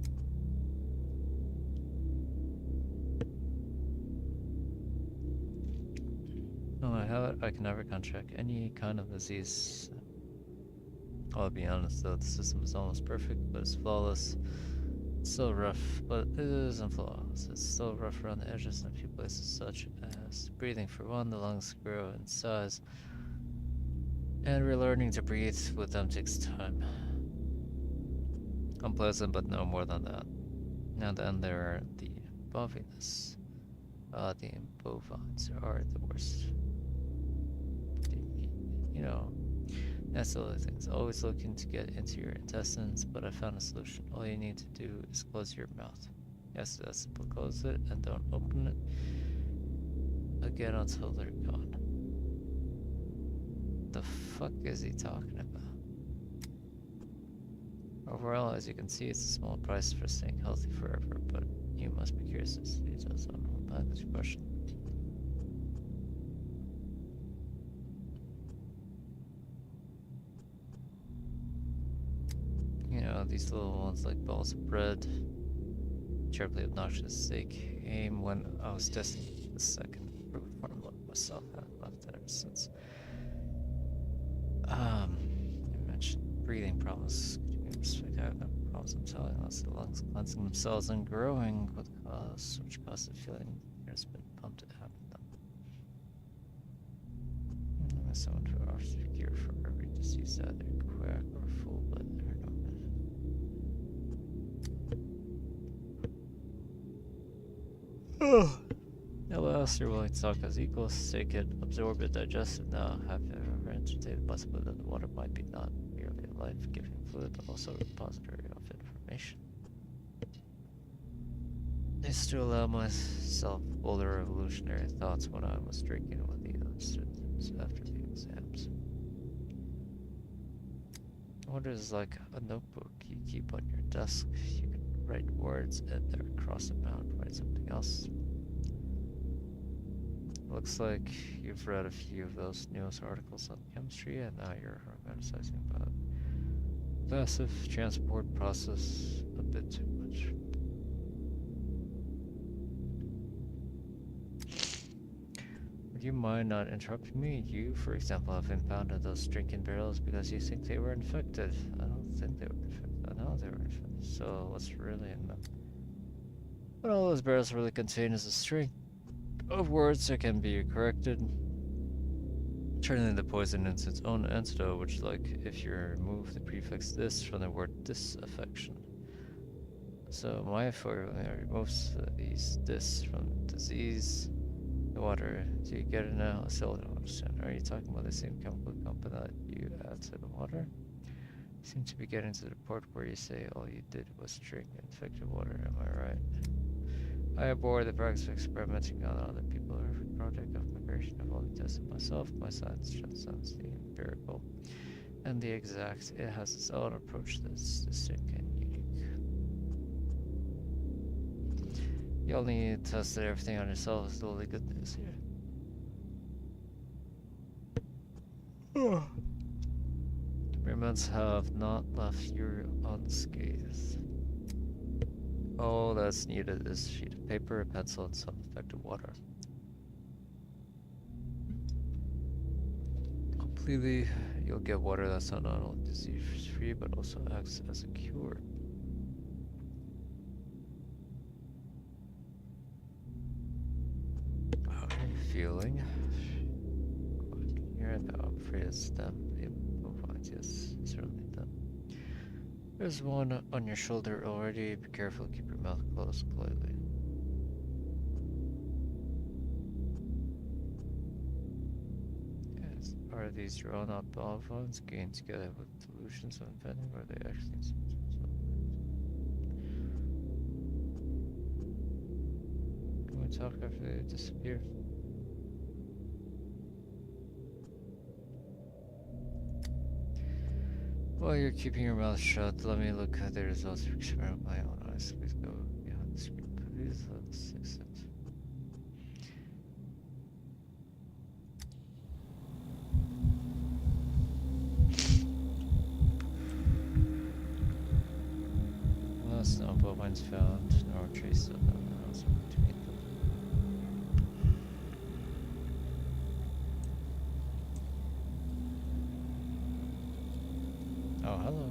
No matter how I can never contract any kind of disease. I'll be honest though, the system is almost perfect, but it's flawless. It's still rough, but it isn't flawless. It's still rough around the edges in a few places, such as breathing for one. The lungs grow in size, and relearning to breathe with them takes time. Unpleasant, but no more than that. Now then, there are the bovinus. The bovines are the worst. You know, that's the other thing. It's always looking to get into your intestines, but I found a solution. All you need to do is close your mouth. Yes, that's simple. Close it and don't open it again until they're gone. The fuck is he talking about? Overall, as you can see, it's a small price for staying healthy forever, but you must be curious as to details on all that. That's your question. You know, these little ones like balls of bread, terribly obnoxious. They came when I was testing the second proof formula myself. I haven't left it ever since. You mentioned breathing problems. I have no problems. I'm telling us the lungs cleansing themselves and growing with cause, which causes the feeling there's been pumped out of them. Someone who offers a cure for every disease, either quack or fool, but they're not. Alas, you're willing to talk as equals, take it, absorb it, digest it. Now, have you ever entertained the possibility that the water might be not merely a life-giving fluid, but also a repository of information? I used to allow myself older revolutionary thoughts when I was drinking with the other students after the exams. Water is like a notebook you keep on your desk. You can write words in there, cross them out, write something else. Looks like you've read a few of those news articles on chemistry, and now you're romanticizing about passive transport process a bit too much. Would you mind not interrupting me? You, for example, have impounded those drinking barrels because you think they were infected. I don't think they were infected. I know they were infected. So what's really in them? What all those barrels really contain is a string of words that can be corrected, turning the poison into its own antidote, which, like, if you remove the prefix "this" from the word disaffection. So my formula removes these "this" from disease, the water. Do you get it now? I still don't understand. Are you talking about the same chemical compound that you add to the water? You seem to be getting to the part where you say all you did was drink infected water. Am I right? I abhor the practice of experimenting on other people. Every project of migration I've only tested myself. My science transcends the empirical and the exact. It has its own approach that's distinct and unique. You only tested everything on yourself is the only good news here. Experiments have not left you unscathed. All that's needed is a sheet of paper, a pencil, and some effective water. Completely, you'll get water that's not only disease-free, but also acts as a cure. How are you feeling? Here, no, I'm afraid it's them. The bovines, yes, certainly them. There's one on your shoulder already. Be careful, keep your mouth closed politely. Yes. Are these drawn up bovines gained together with delusions of inventing, or are they actually Can we talk after they disappear? While you're keeping your mouth shut, let me look at the results of your experiment with my own eyes. Please go behind the screen. Please let's accept. Last no bovines found, nor trace of them. To meet them. Oh, hello.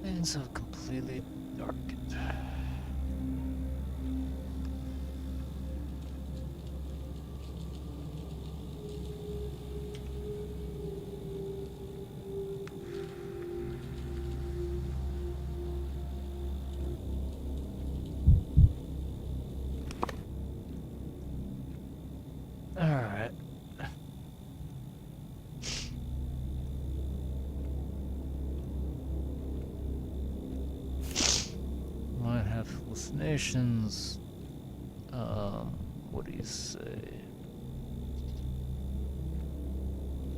And so completely darkened. Alright. Might have hallucinations. What do you say?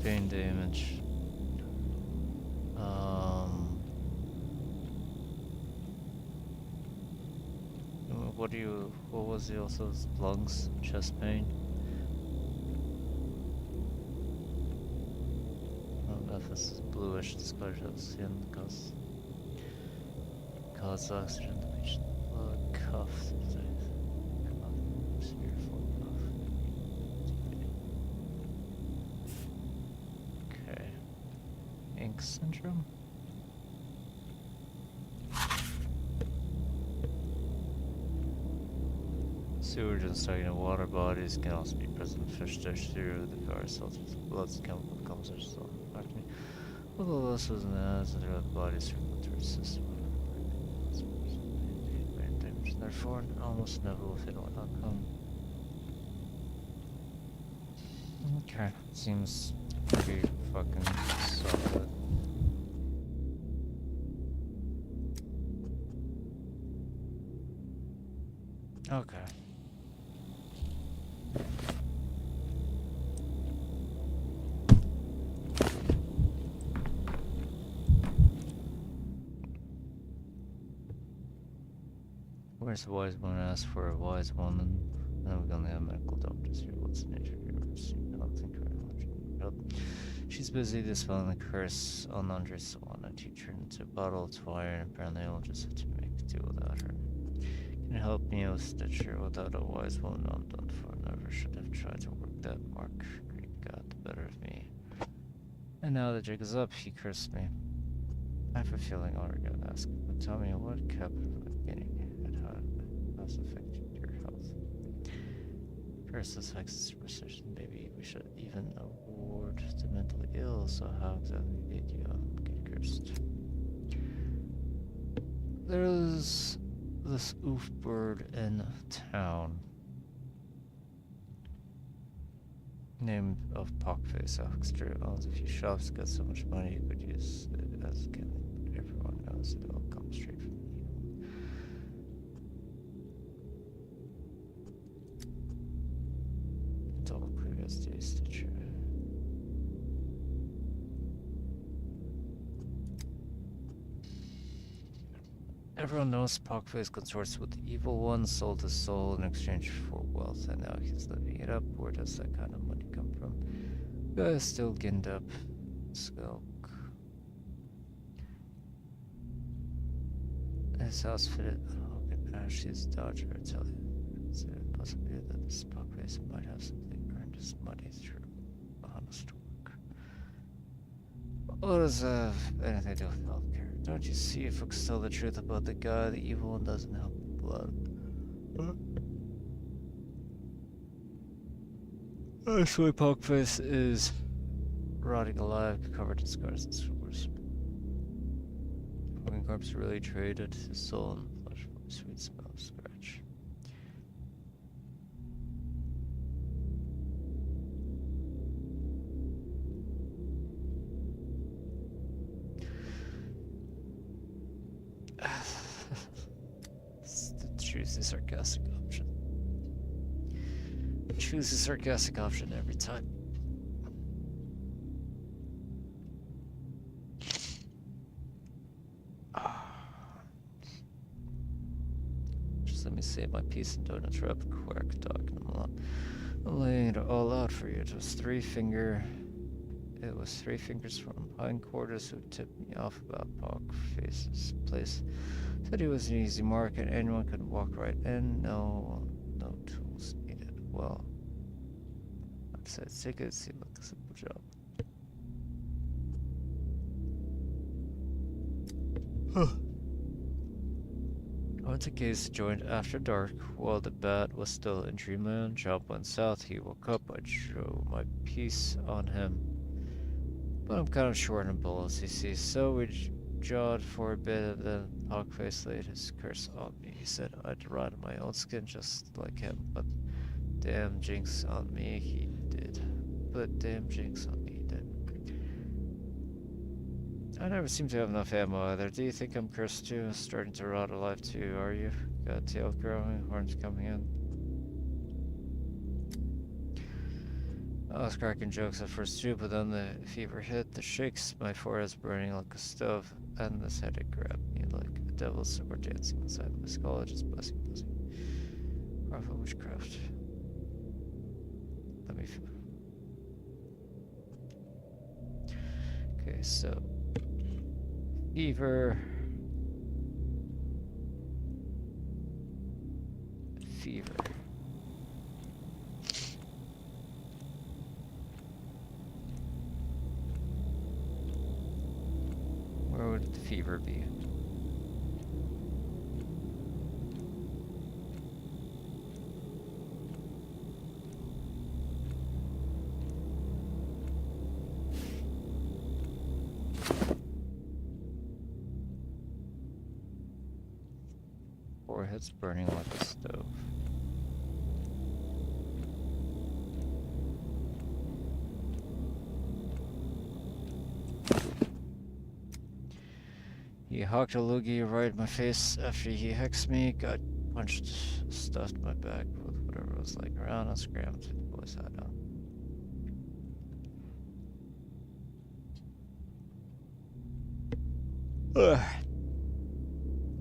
Brain damage. What was the also lungs, chest pain? If this is bluish disclosure of skin cause oxygen to reach the blood, cough, severe form of. Okay. Ink syndrome? Sewage and stagnant water bodies can also be present in fish dish through the various filters of blood, chemical compositions on acne. Although this was an as throughout the body's circulatory system. Brain damage, therefore, an almost inevitable fatal outcome. Okay, seems pretty fucking solid. Okay. Where's the wise one asks for a wise woman? And we're gonna have medical doctors here. What's the nature of yours? I don't think very much. Nope. She's busy dispelling the curse on Andres Sawana. She turned into a bottle of fire, and apparently I'll just have to make do without her. Can you help me with Stitcher? Without a wise woman, I'm done for. Never should have tried to work that mark. Greek got the better of me. And now the jig is up, he cursed me. I have a feeling I already got asked, but tell me what kept getting and how it has affected your health. First, this affects superstition. Maybe we should even award the mentally ill, so how exactly did you get cursed? There's this oof bird in town named of Pockface Huckster owns a few shops, got so much money he could use it as a gimmick, but everyone knows it all comes straight from evil. It's all clear as day, Stitcher. Everyone knows Pockface consorts with the evil one, sold his soul in exchange for wealth, and now he's living it up. Where does that kind of money come from? Guy is still ginned up. Skulk. His house fitted. Ashley's Dodger, I tell you. Is there a possibility that this Pockface might have simply earned his money through honest work? What does anything to do with healthcare? Don't you see, if folks tell the truth about the guy, the evil one doesn't help the blood. Actually, Pockface is rotting alive, covered in scars and sores. Fucking corpse really traded his soul and flesh for a sweet smell of scratch. Choose the sarcastic option. Choose the sarcastic option every time. save my peace and don't interrupt quack talking. I'm laying it all out for you. It was three fingers from hindquarters who tipped me off about Pockface's place. Said he was an easy mark and anyone could walk right in. No tools needed. Well, I'd say it seemed like a simple job. Once the case joined after dark, while the bat was still in dreamland, Job went south. He woke up. I drew my piece on him. But I'm kind of short on bullets, you see, so we jawed for a bit, and then Hawkface laid his curse on me. He said I'd rot in my own skin just like him, but damn jinx on me he did. I never seem to have enough ammo either. Do you think I'm cursed too? Starting to rot alive too, are you? Got a tail growing, horns coming in. I was cracking jokes at first too, but then the fever hit, the shakes, my forehead's burning like a stove, and this headache grabbed me like a devil's sword dancing inside my skull, just buzzing. Bravo witchcraft. Let me feel. Okay, so fever. Where would the fever be? Forehead's burning like a stove. He hawked a loogie right in my face after he hexed me, got punched, stuffed my back with whatever was laying around, and scrambled to the boy's hat on.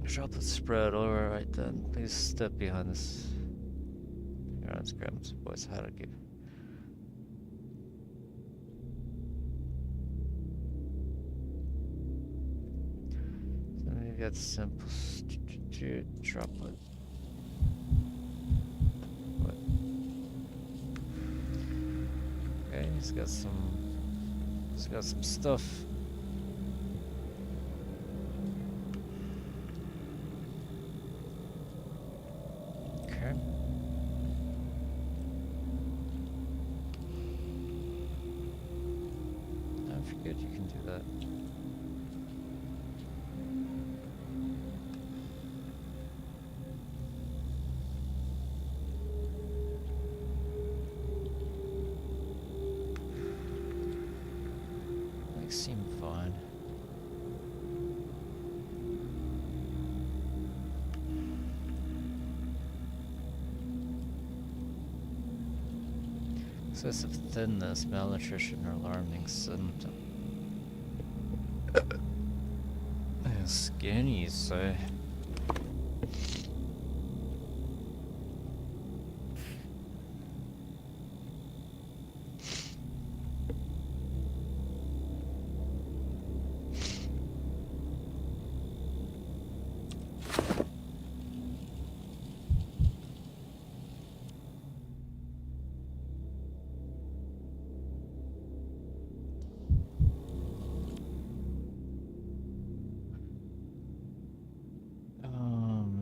Droplet spread, alright then. Please step behind this. Around scrambled to the boy's hat on. Got simple droplet. What? Okay, he's got some stuff. Okay. I forget you can do that. Seem fine. Excessive thinness, malnutrition, or alarming symptom. Skinny, you say?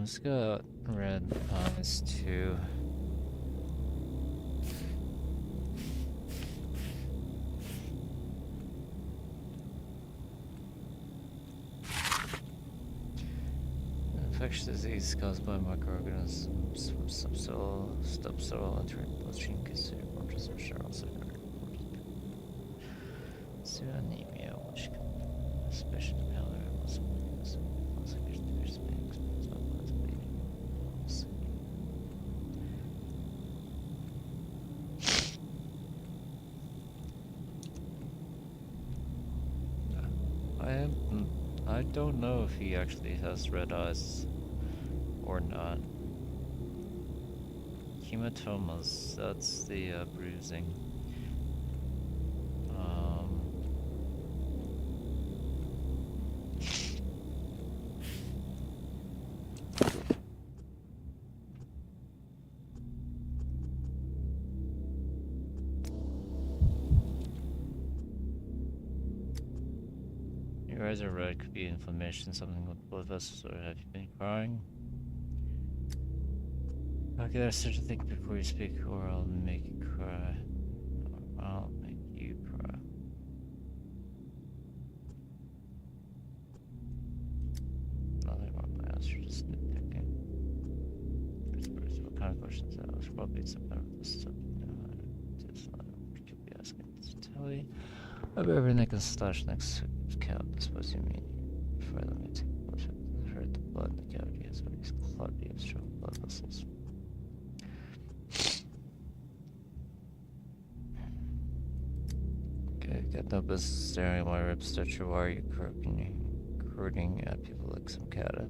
It's got red eyes too. Infectious disease caused by microorganisms from subsoil entering bloodstream considered fortress of Charles Secretary. Anemia, which can especially malware muscle weakness. I don't know if he actually has red eyes or not. hematomas. That's the bruising. Your eyes are red. Could be inflammation, something with blood vessels, or have you been crying? Okay, I start to think before you speak, or I'll make you cry. Or I'll make you cry. Nothing wrong with my answer, just nitpicking. What kind of questions I ask? Probably some kind of this stuff. Just could be asking to tell you. I've everything can slash next to count. I suppose you mean before let me take a closer. I've heard the blood in the cavity is always cloudy of strong blood vessels. Okay, got no business staring at my rib stitcher. Why are you crooning at people like some cat? I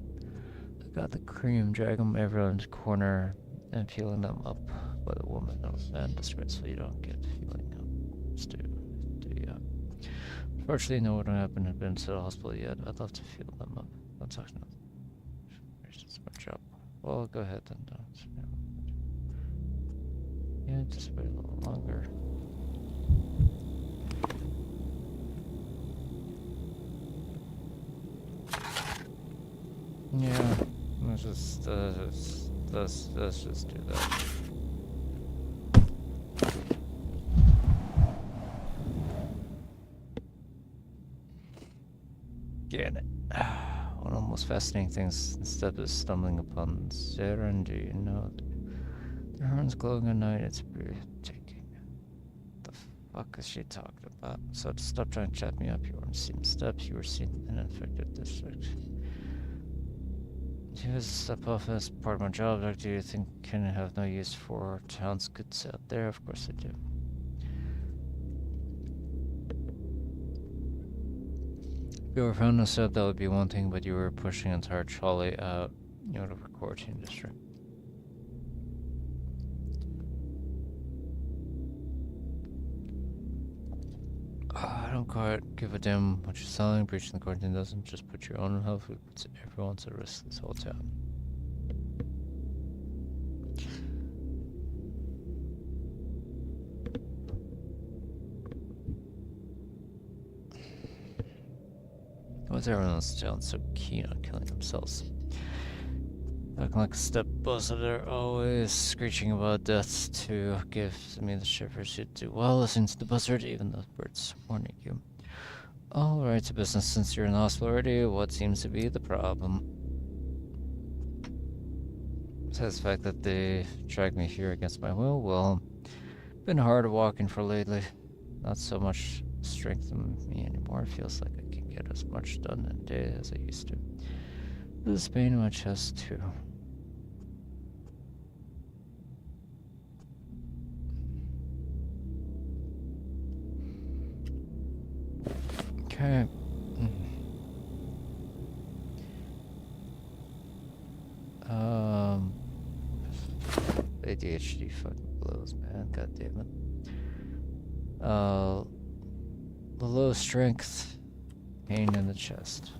got the cream, drag them everyone's corner and peeling them up by the woman. No man, disgraceful. You don't get feeling Stu. Do you? Unfortunately, no one happened to have been to the hospital yet. I'd love to feel them up. Don't talk nothing. It's my job. Well, go ahead then. Yeah, just wait a little longer. Yeah, let's just do that. Get it. One of the most fascinating things instead of stumbling upon Zaren, do you know their horns glowing at night? It's breathtaking. The fuck is she talking about? So stop trying to chat me up. You weren't seen steps. You were seen in an infected district. He was a step off as part of my job. Like, do you think can have no use for town's goods out there? Of course I do. If you were found and said that would be one thing, but you were pushing an entire trolley out, out of a quarantine district. I don't quite give a damn what you're selling. Breaching the quarantine doesn't just put your own health, it puts everyone's at risk this whole town. Why is everyone else in town so keen on killing themselves? Looking like a step buzzer, they're always screeching about death to give me the shivers. You do well listening to the buzzard, even the bird's warning you. All right, to business. Since you're in the hospital already, what seems to be the problem? Besides the fact that they dragged me here against my will, well, been hard walking for lately. Not so much strength in me anymore. Feels like I can get as much done in a day as I used to. This pain in my chest too. Okay. ADHD fucking blows, man. God damn it. The low strength, pain in the chest.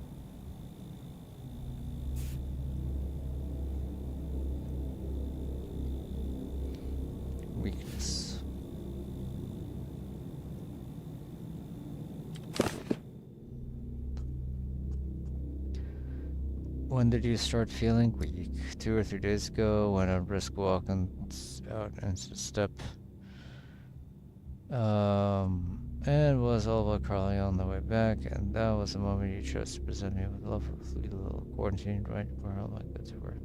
Weakness. When did you start feeling weak? 2 or 3 days ago when I brisk walking out into the step. And was all but crawling on the way back, and that was the moment you chose to present me with lovely little quarantine right where all my goods were.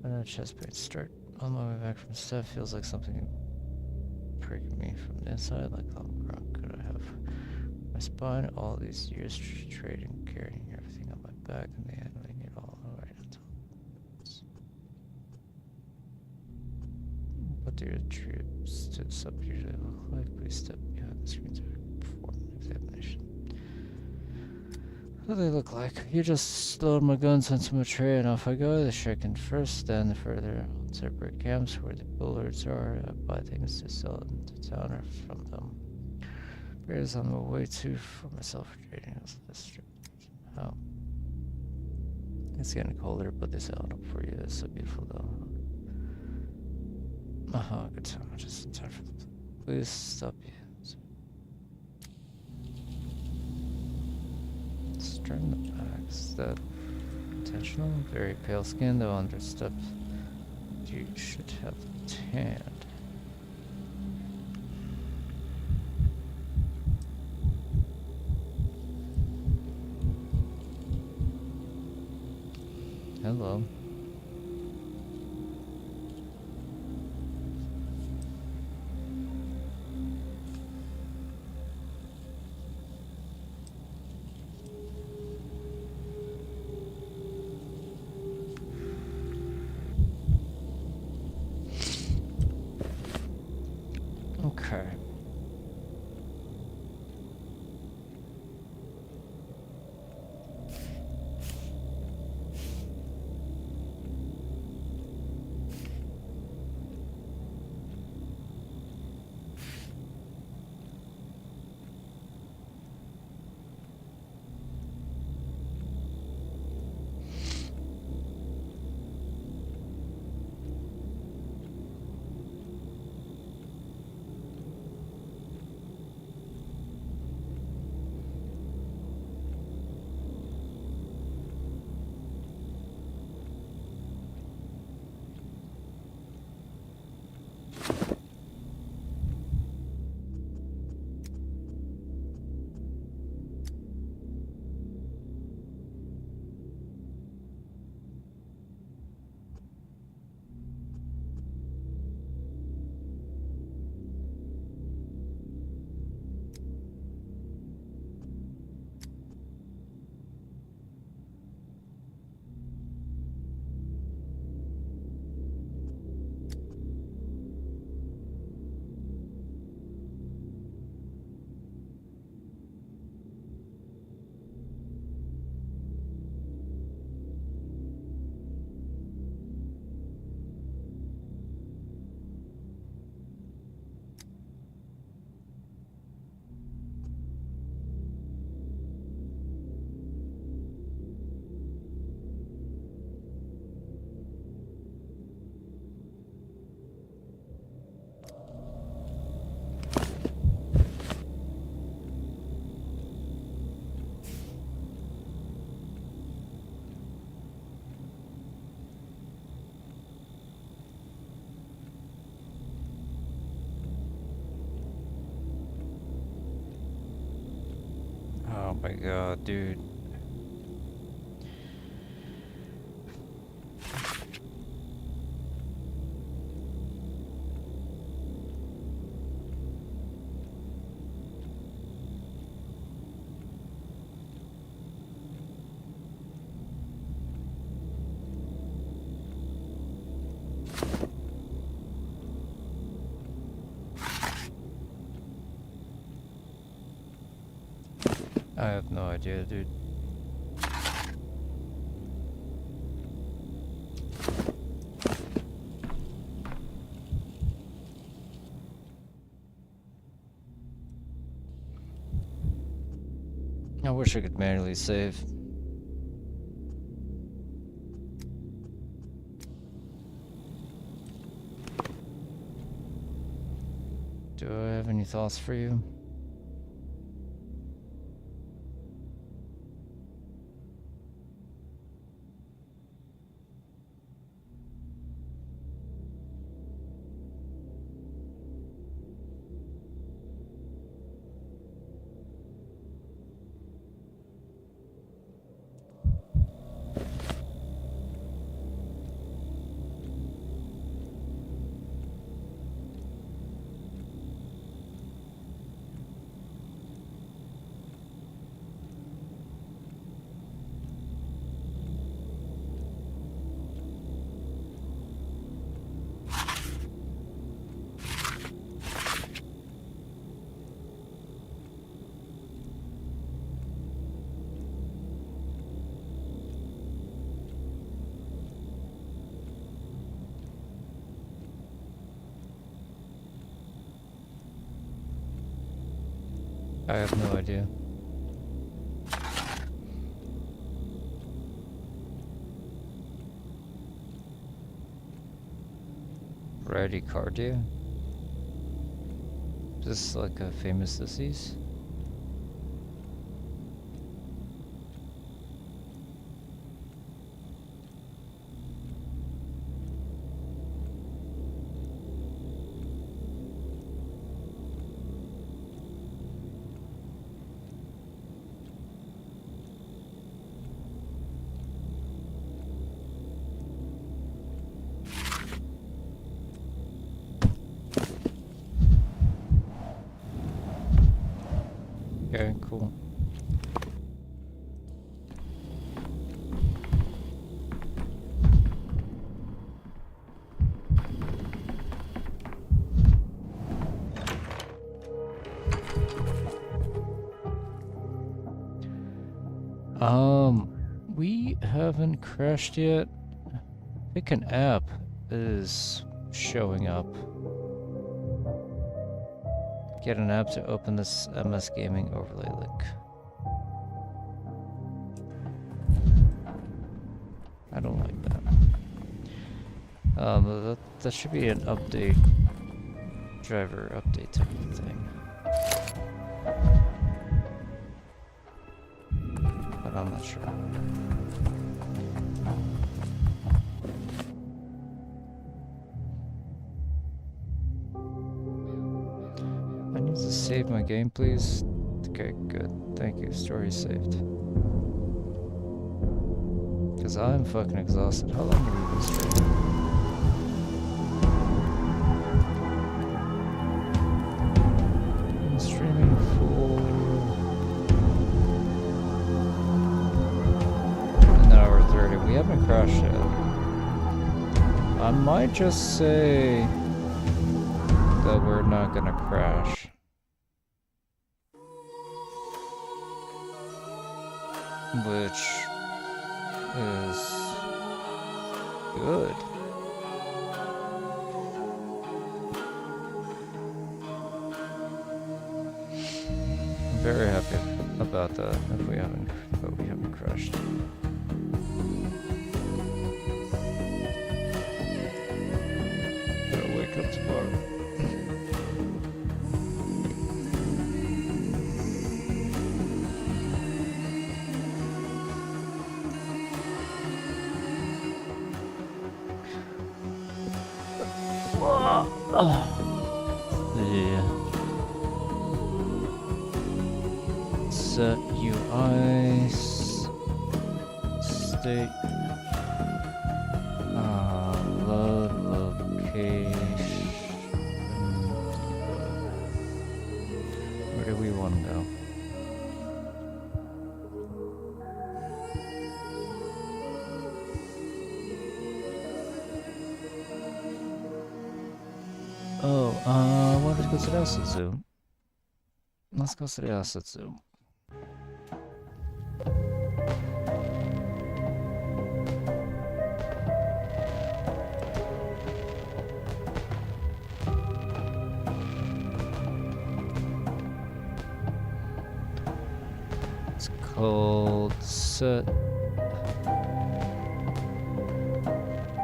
When that chest pain start on my way back from the step, feels like something pricking me from the inside, like how ground could I have my spine all these years trading, carrying everything on my back, and they handling it all right until it's... What do your troops to the sub usually look like? Please step behind the screen to perform an examination. What do they look like? You just load my guns onto my tray and off I go. The shaken first, then further separate camps where the bullards are. Buy things to sell into town or from them. Bears on my way to for myself for trading as a district. Oh. It's getting colder, but this outlook for you is so beautiful though. Good time. Just in time for the police stop you. String the back. Is that intentional? Very pale skin, though understepped. You should have tanned. Hello. Okay. Oh my god, dude. I have no idea, dude. I wish I could manually save. Do I have any thoughts for you? I have no idea. Bradycardia? Is this like a famous disease? Okay, cool. We haven't crashed yet. I think an app is showing up. Get an app to open this MS Gaming overlay link. I don't like that. That should be an update, driver update type of thing. But I'm not sure. I need to save my game, please. Okay, good. Thank you. Story saved. Because I'm fucking exhausted. How long have we been streaming? Been streaming for an hour 30. We haven't crashed yet. I might just say that we're not gonna crash. Which is good. I'm very happy about that if we haven't crashed. Gotta wake up tomorrow. Yeah. Set UI state. Load location. Where do we want to go? Oh, want to go to the asset zoo? Let's go to the asset zoo. It's called set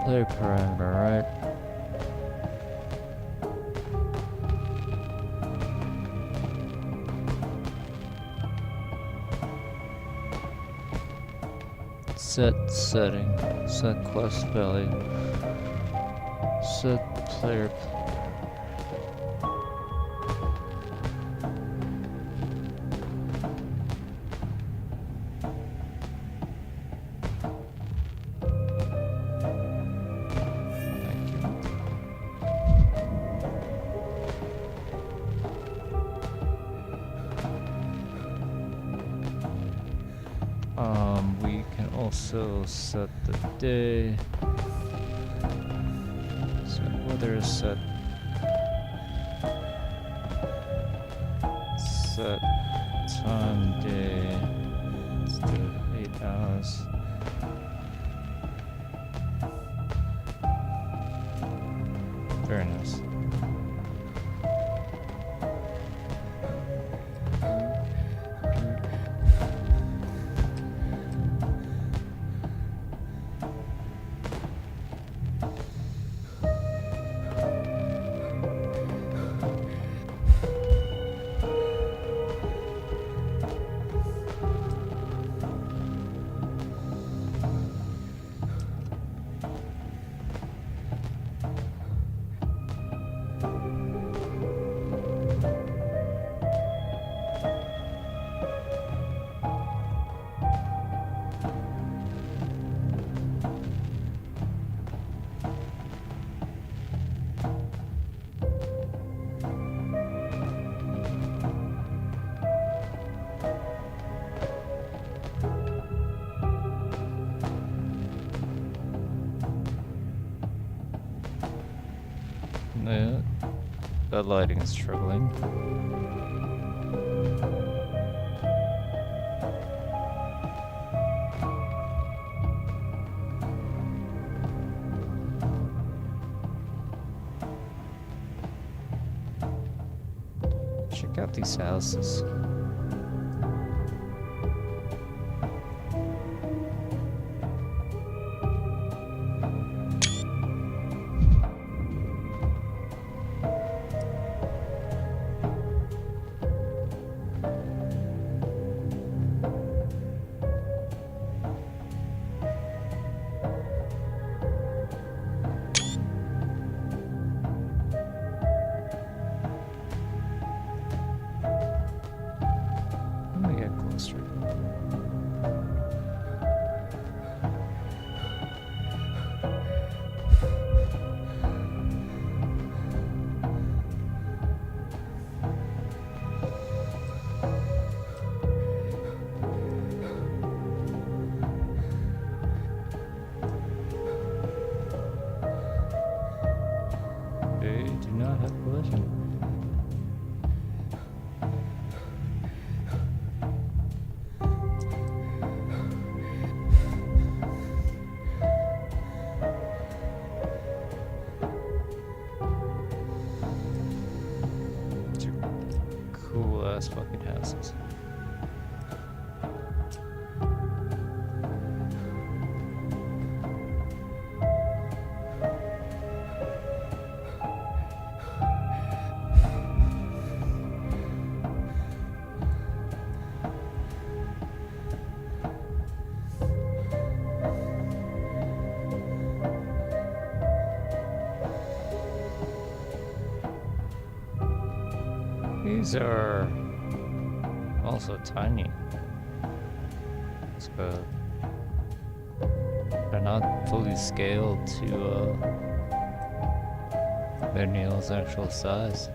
player parameter, right? Set setting, set quest value, set player. Thank you. We can also set the day. So weather is set. Set time day. Let's do 8 hours. Very nice. The lighting is struggling. Check out these houses. Let me get closer. They do not have collision. Two cool ass fucking houses. These are also tiny. It's good. They're not fully scaled to Neil's actual size.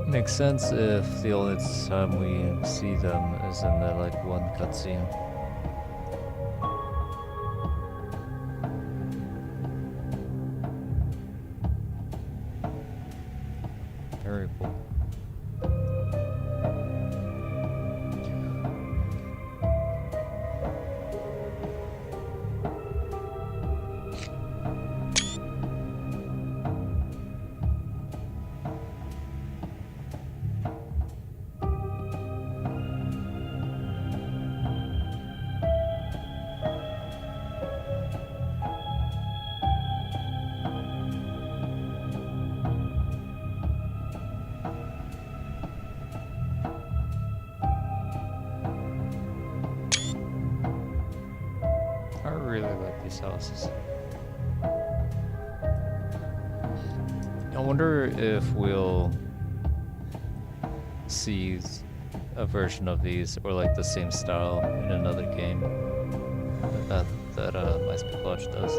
Makes sense if the only time we see them is in the like one cutscene. Very cool. I really like these houses. I wonder if we'll see a version of these or like the same style in another game that My Speak Lodge does.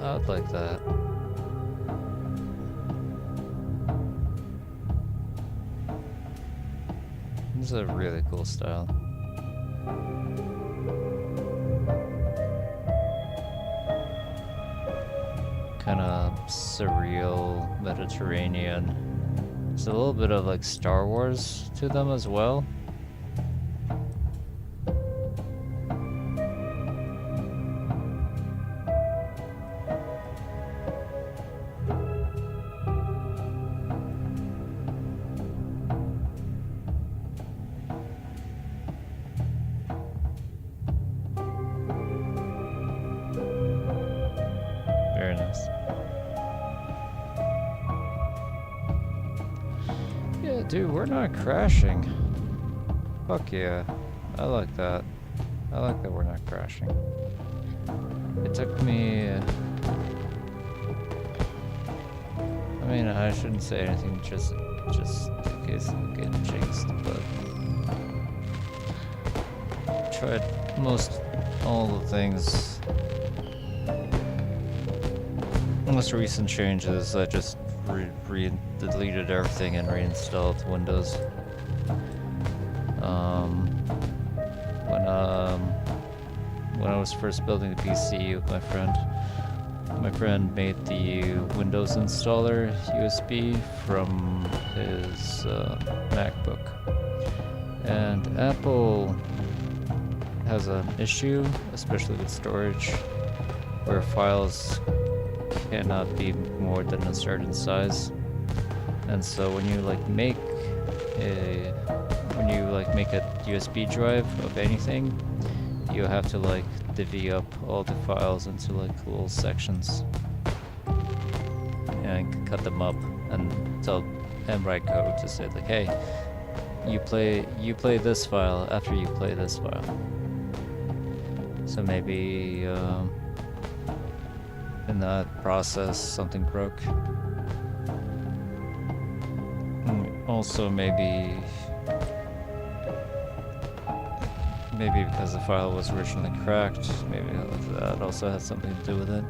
I'd like that. This is a really cool style. Kind of surreal, Mediterranean. There's a little bit of like Star Wars to them as well. Very nice. Yeah, dude, we're not crashing. Fuck yeah. I like that. I like that we're not crashing. It took me... I mean, I shouldn't say anything just in case I'm getting jinxed, but... tried all the things. Most recent changes, I just deleted everything and reinstalled Windows. when I was first building the PC with my friend. My friend made the Windows installer USB from his MacBook. And Apple has an issue, especially with storage, where files cannot be more than a certain size. And so when you make a USB drive of anything, you have to divvy up all the files into little sections and cut them up and write code to say hey, you play this file after you play this file. So maybe in that process something broke. Also maybe because the file was originally cracked, maybe that also has something to do with it.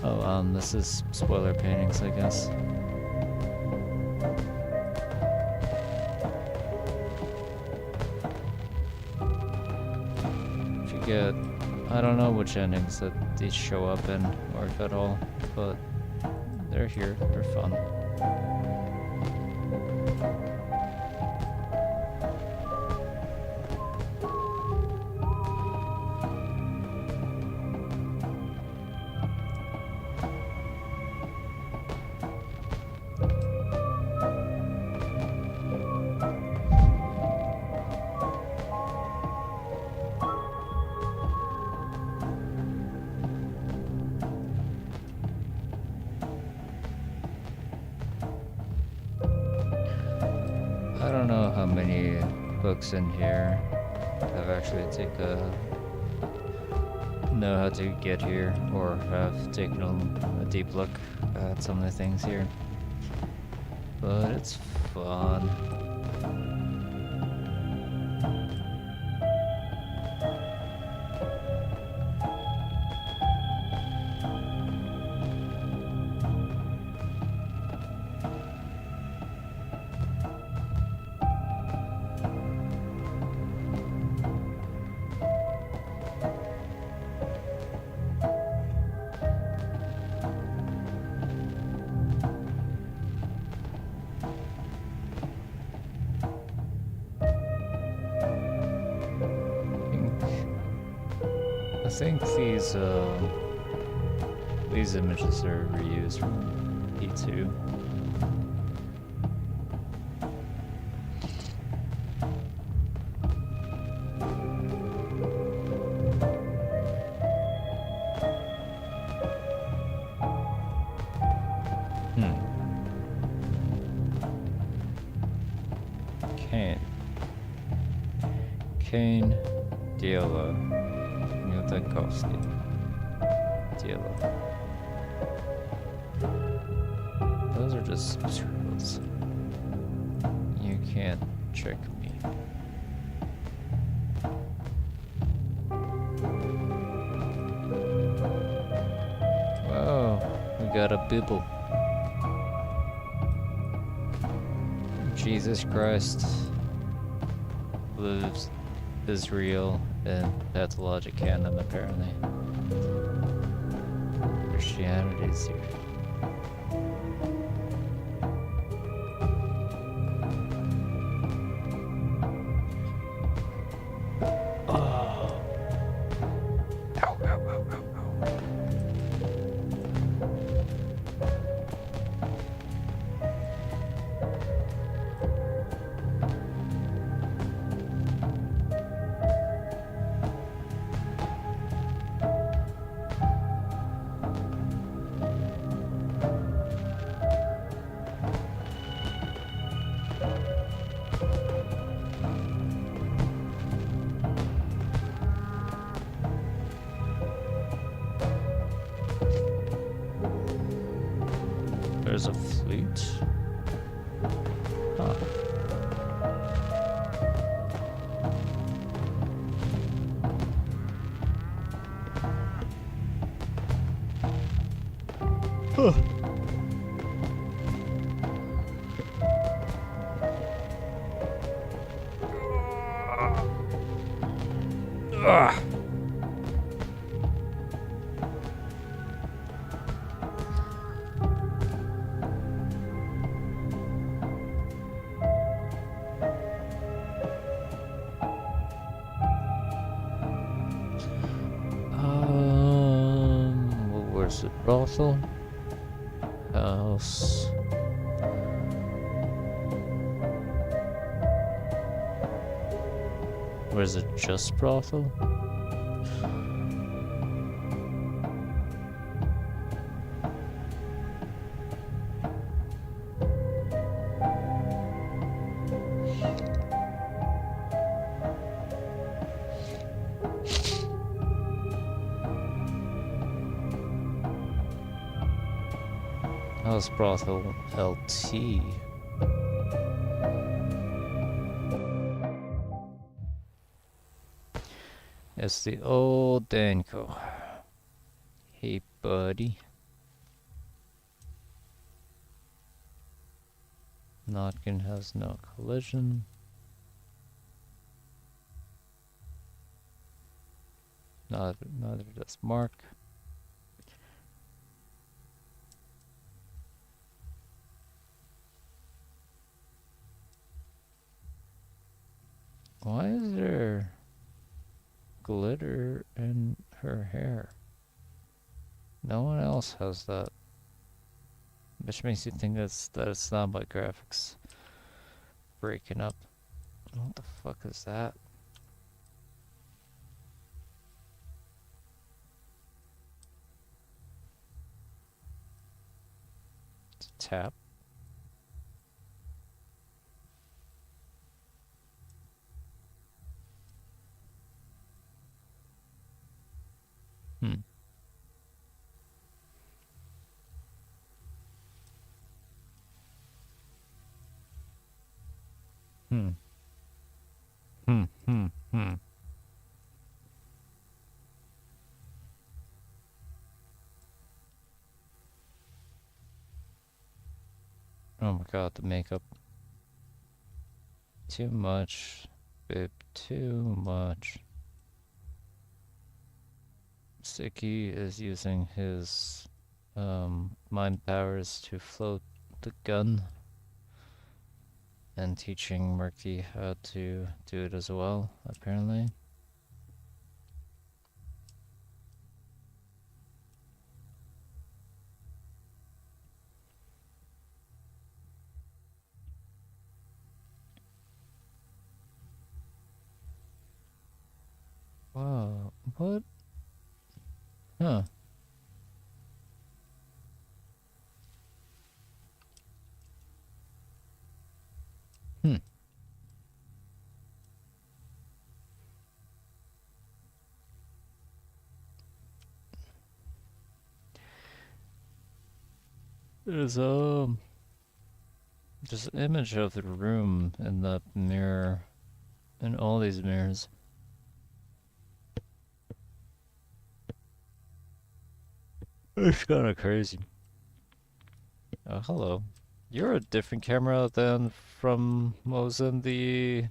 Oh, this is spoiler paintings, I guess. If you get, I don't know which endings that these show up in, or if at all, but they're here, they're fun. I don't know how many books in here have actually know how to get here or have taken a deep look at some of the things here, but it's fun. I think these images are reused from P2. Kane, Diallo, Newton-Kowski, Diallo. Those are just tools. You can't trick me. Whoa, we got a bibble. Jesus Christ lives is real in pathologic canon, apparently. Christianity is here. There's a flute. Huh. Huh. Ugh. Where's the brothel? House. Where's it just brothel? House brothel LT. It's the old Danko. Hey, buddy. Notkin has no collision. Neither does Mark. Why is there glitter in her hair? No one else has that. Which makes you think that it's not by graphics breaking up. What the fuck is that? It's a tap. Hmm. Hmm. Hmm. Oh my god, the makeup. Too much. Babe, too much. Sticky is using his mind powers to float the gun and teaching Murky how to do it as well, apparently. Wow, what? Huh. Hmm. There's just an image of the room in the mirror, in all these mirrors. It's kind of crazy. Oh, hello. You're a different camera than from what was in the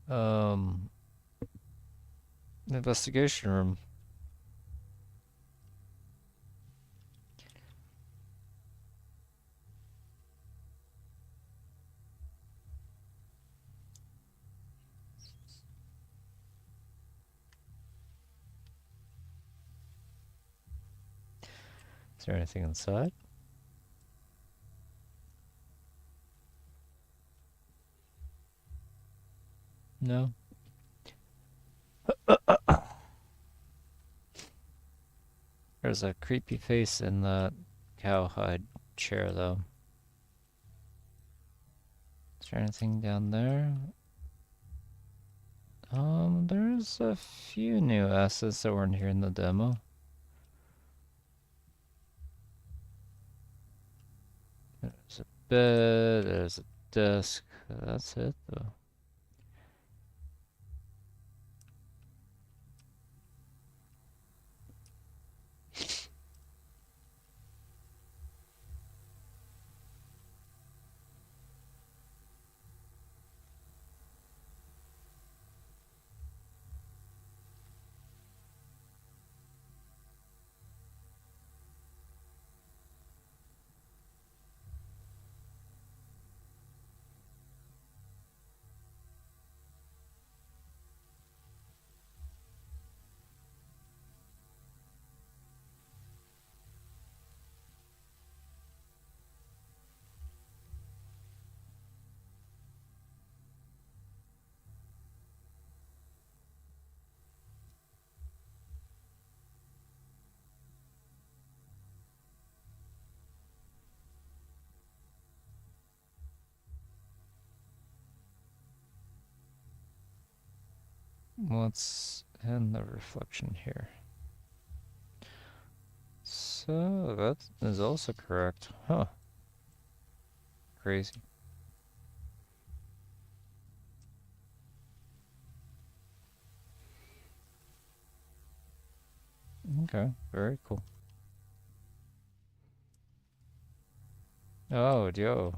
um investigation room. Is there anything inside? No. There's a creepy face in that cowhide chair, though. Is there anything down there? There's a few new assets that weren't here in the demo. There's a bed, there's a desk. That's it, though. Let's end the reflection here. So that is also correct. Huh. Crazy. Okay, very cool. Oh, yo.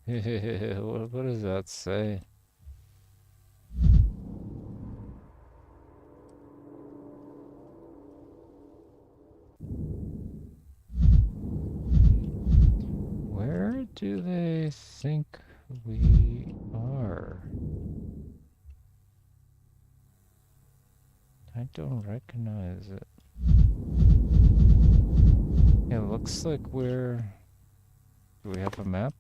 What does that say? Where do they think we are? I don't recognize it. It looks like we're... Do we have a map?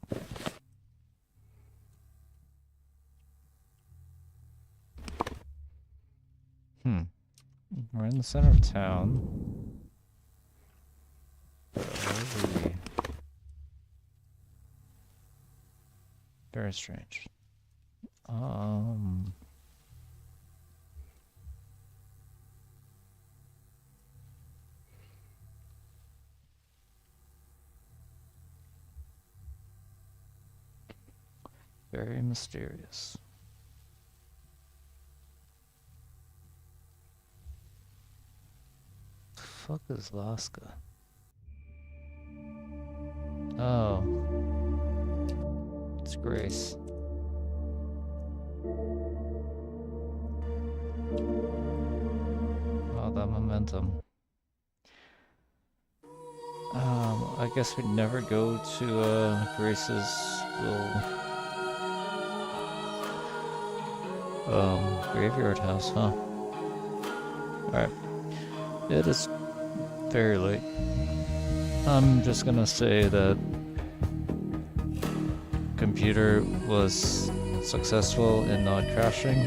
We're in the center of town. Where are we? Very strange. Very mysterious. The fuck is Laska? Oh. It's Grace. Oh, that momentum. I guess we'd never go to Grace's little graveyard house, huh? Alright. It is very late. I'm just gonna say that computer was successful in not crashing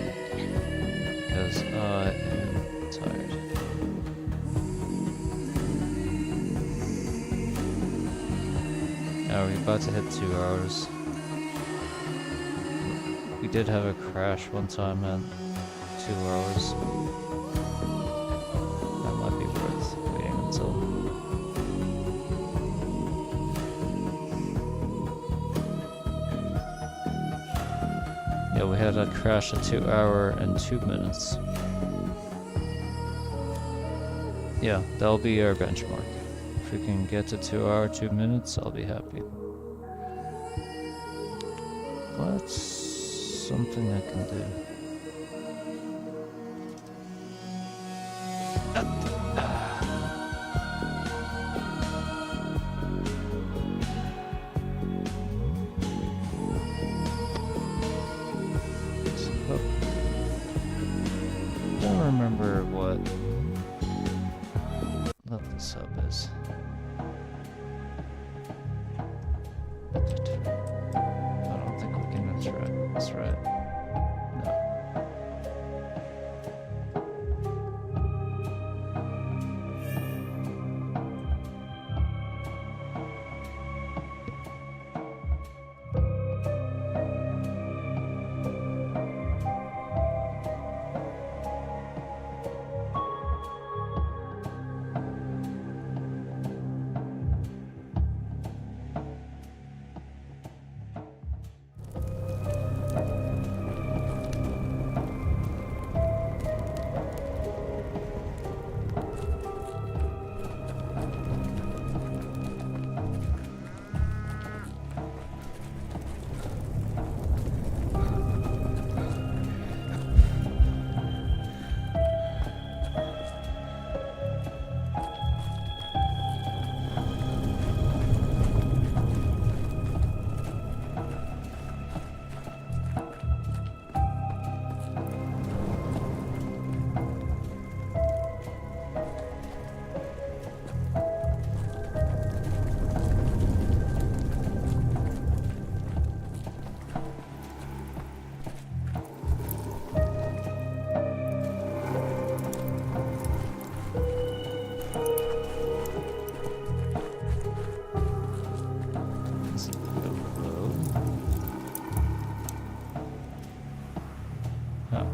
because I am tired. Now we're about to hit 2 hours. We did have a crash one time at 2 hours. That might be worth waiting until. Yeah, we had a crash at 2 hours and 2 minutes. Yeah, that'll be our benchmark. If we can get to 2 hours, 2 minutes, I'll be happy. What's something I can do? Don't remember what the sub is. I don't think we can enter it. That's right. No. Is it the road? Huh.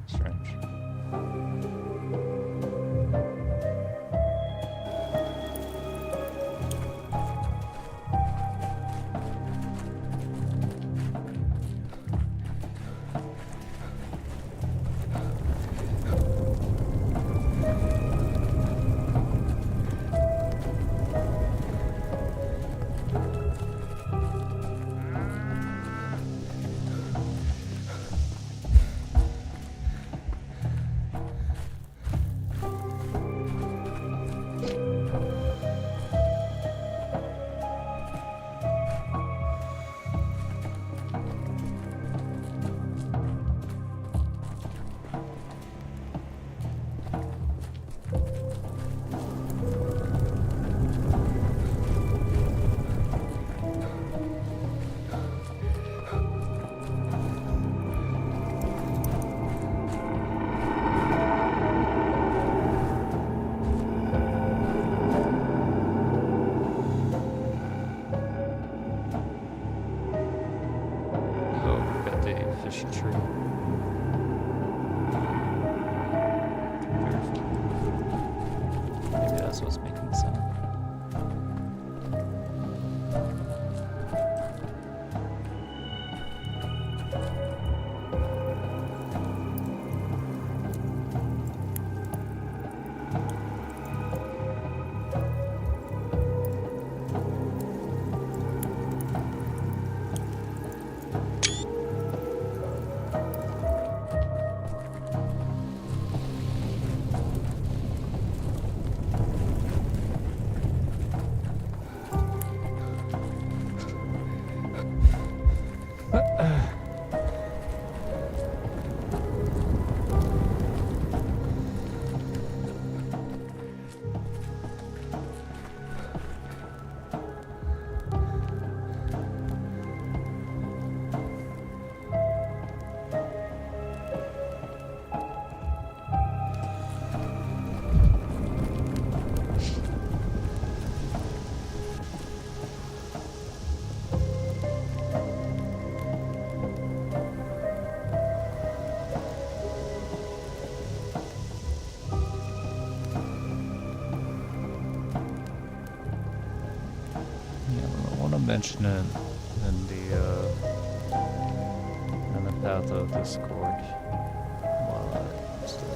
Strange. fishy tree. Maybe that's what's making the sound. Mention it in the patho Discord while I'm still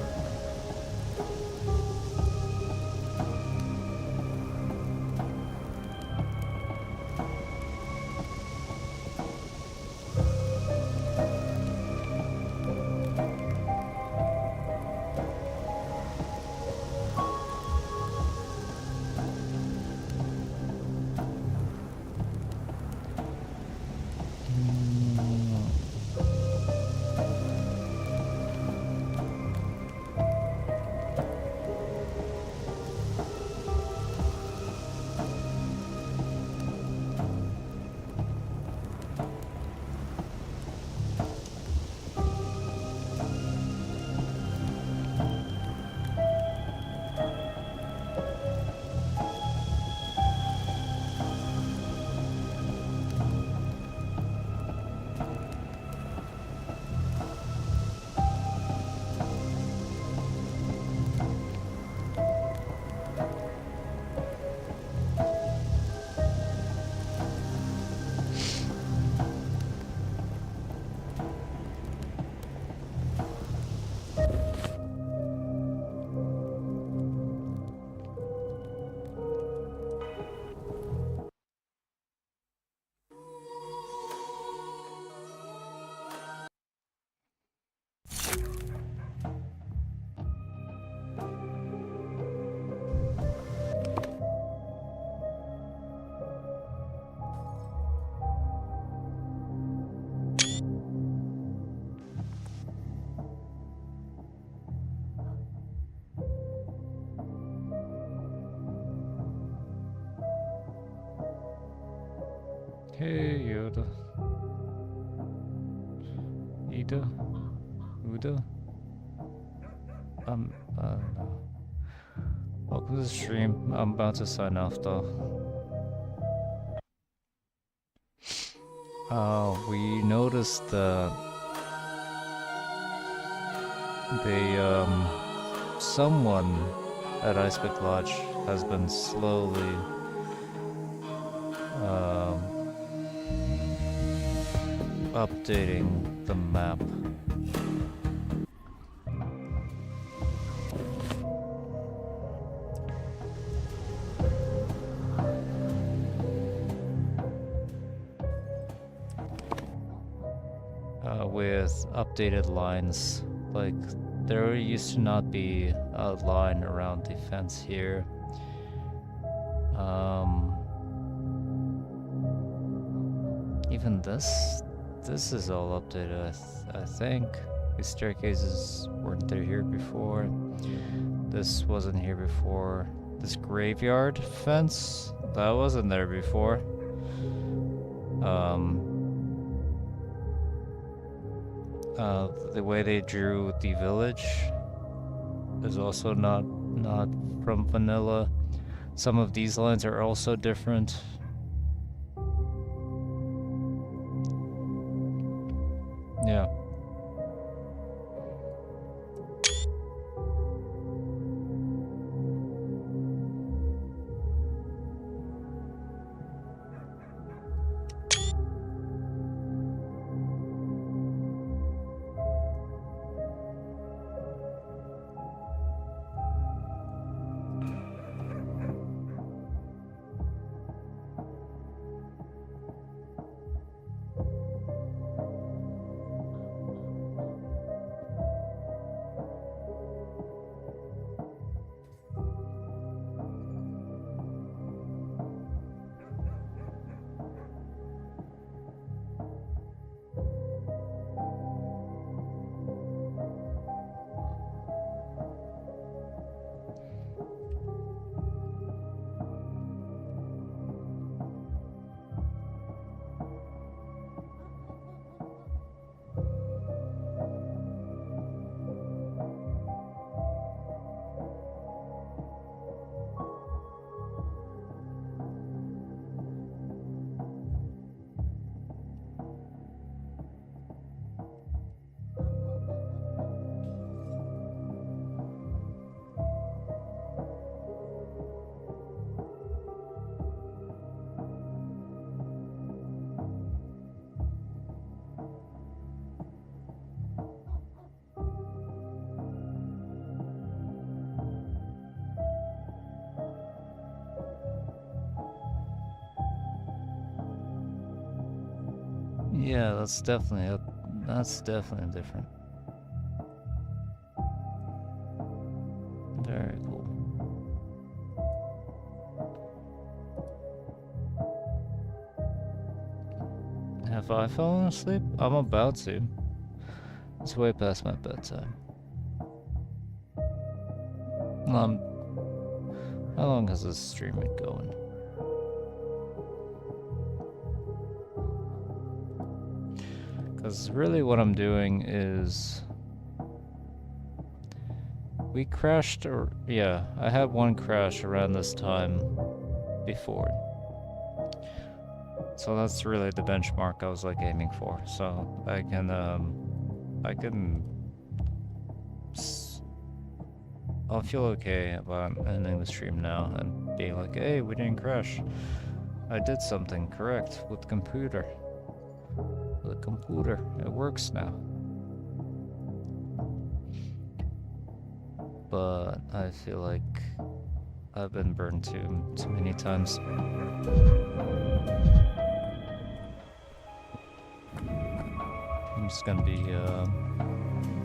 Hey Yoda. Ida? Uda? No. Welcome to the stream. I'm about to sign off though. We noticed that someone at Icepick Lodge has been slowly updating the map. With updated lines. Like, there used to not be a line around the fence here. Even this is all updated, I think. These staircases weren't there here before. This wasn't here before. This graveyard fence, that wasn't there before. The way they drew the village is also not from vanilla. Some of these lines are also different. Yeah. Yeah, that's definitely different. Very cool. Have I fallen asleep? I'm about to. It's way past my bedtime. How long has this stream been going? Because really what I'm doing is... We crashed, or... Yeah, I had one crash around this time before. So that's really the benchmark I was like aiming for. So I can I'll feel okay about ending the stream now and be like, hey, we didn't crash. I did something correct with the computer. It works now. But I feel like I've been burned too many times. I'm just gonna be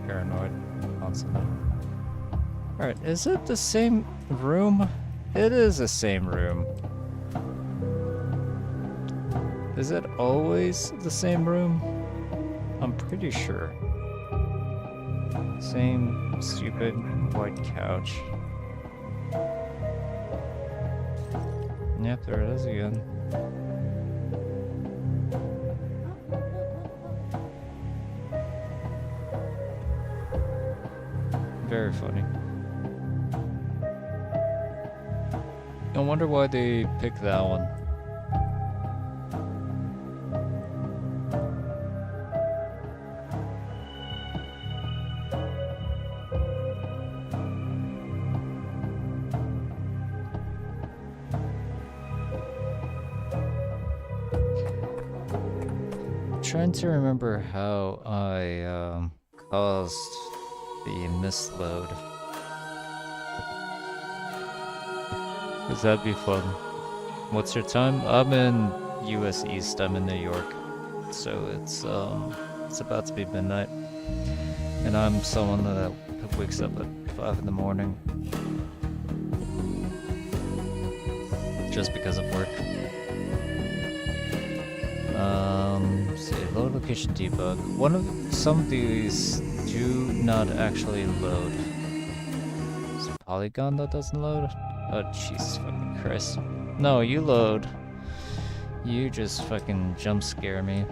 paranoid constantly. Alright, is it the same room? It is the same room. Is it always the same room? I'm pretty sure. Same stupid white couch. Yep, there it is again. Very funny. I wonder why they picked that one. Trying to remember how I caused the misload. Cause that'd be fun. What's your time? I'm in US East, I'm in New York. So it's about to be midnight. And I'm someone that wakes up at 5 in the morning. Just because of work. See, load location debug. Some of these do not actually load. Is it Polygon that doesn't load? Oh, Jesus fucking Christ. No, you load. You just fucking jump scare me.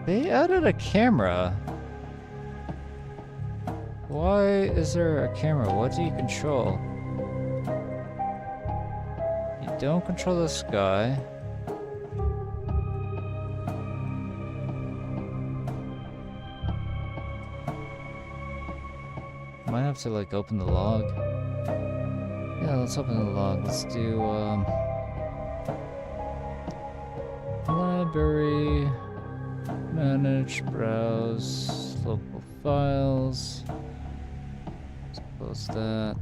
They added a camera. Why is there a camera? What do you control? You don't control the sky. Might have to like open the log. Yeah, let's open the log. Let's do library, manage, browse, local files. Let's close that.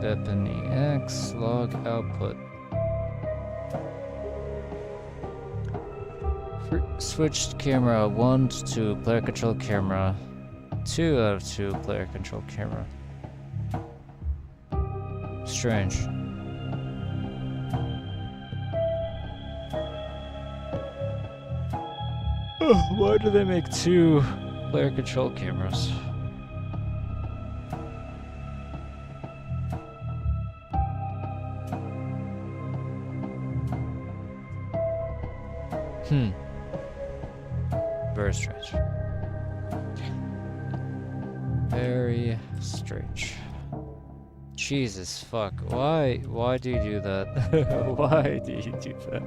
Beppen EX, log output. Switched camera 1 to player control camera. 2 out of 2 player control camera. Strange. Why do they make 2 player control cameras? Very strange. Very strange. Jesus fuck. Why do you do that? Why do you do that?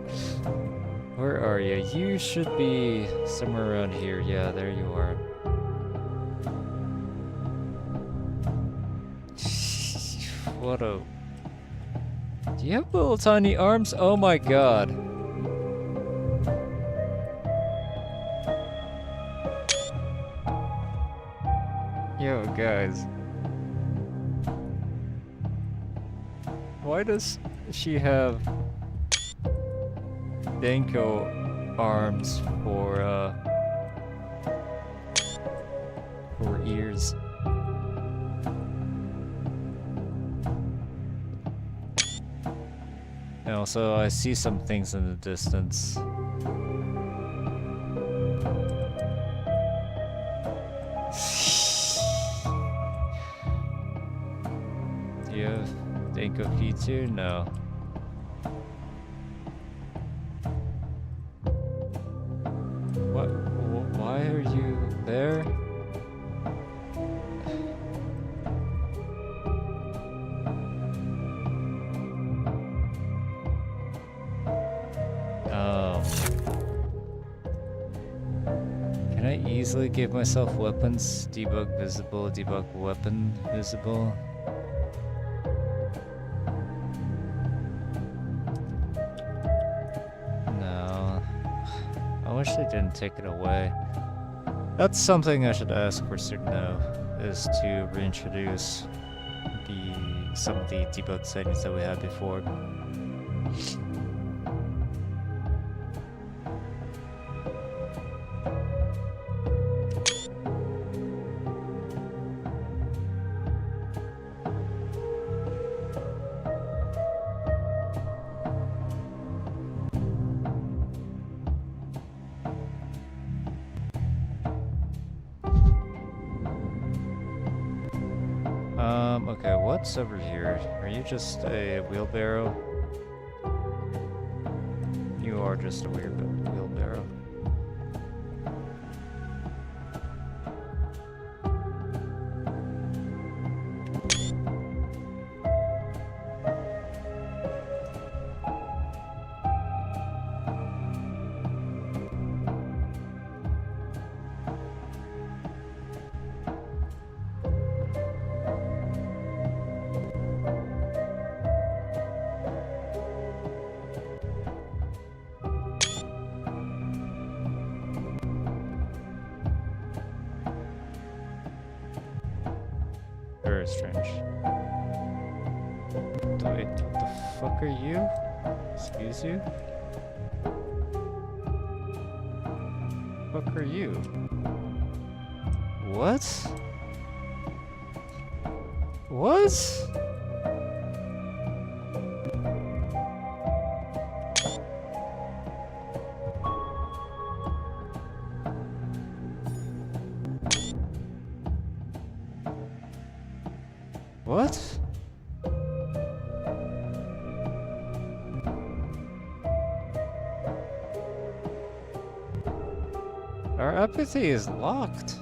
Where are you? You should be somewhere around here. Yeah, there you are. What a... Do you have little tiny arms? Oh my god. Yo, guys. Why does she have Danko arms for ears? And also, I see some things in the distance. Do you have Danko feet too? No. What? Why are you there? Can I easily give myself weapons? Debug visible, debug weapon visible. No. I wish they didn't take it away. That's something I should ask for Cerno, is to reintroduce some of the debug settings that we had before. Okay, what's over here? Are you just a wheelbarrow? You are just a weird wheelbarrow. Very strange. Wait, what the fuck are you? Excuse you? Fuck are you? What? What? What? Our empathy is locked.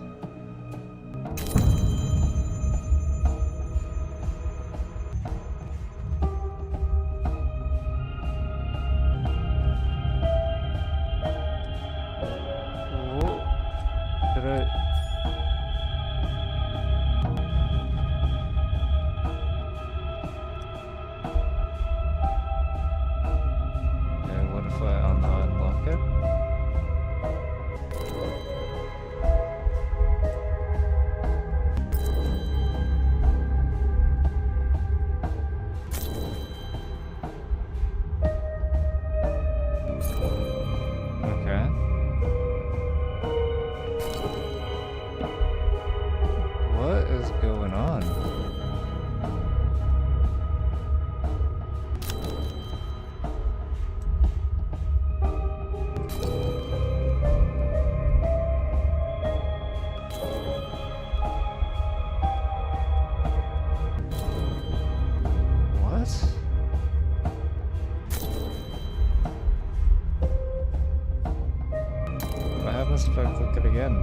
expect to click it again.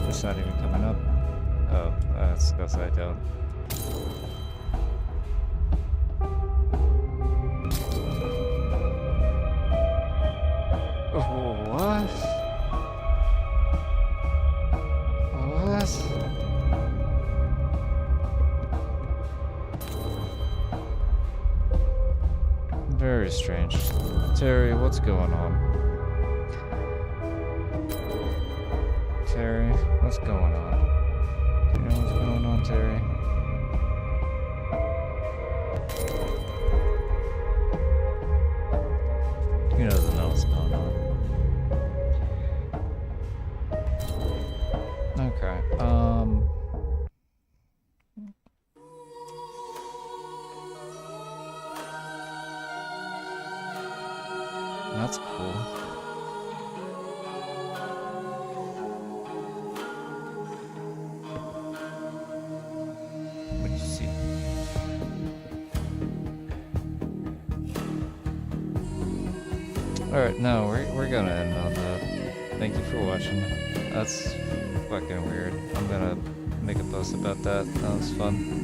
It's not even coming up. Oh, that's because I don't. Oh, what? What? Very strange. Terry, what's going on? Terry, what's going on? Do you know what's going on, Terry? He doesn't know what's going on. Okay, that's cool. What'd you see? Alright, no, we're gonna end on that. Thank you for watching. That's fucking weird. I'm gonna make a post about that. That was fun.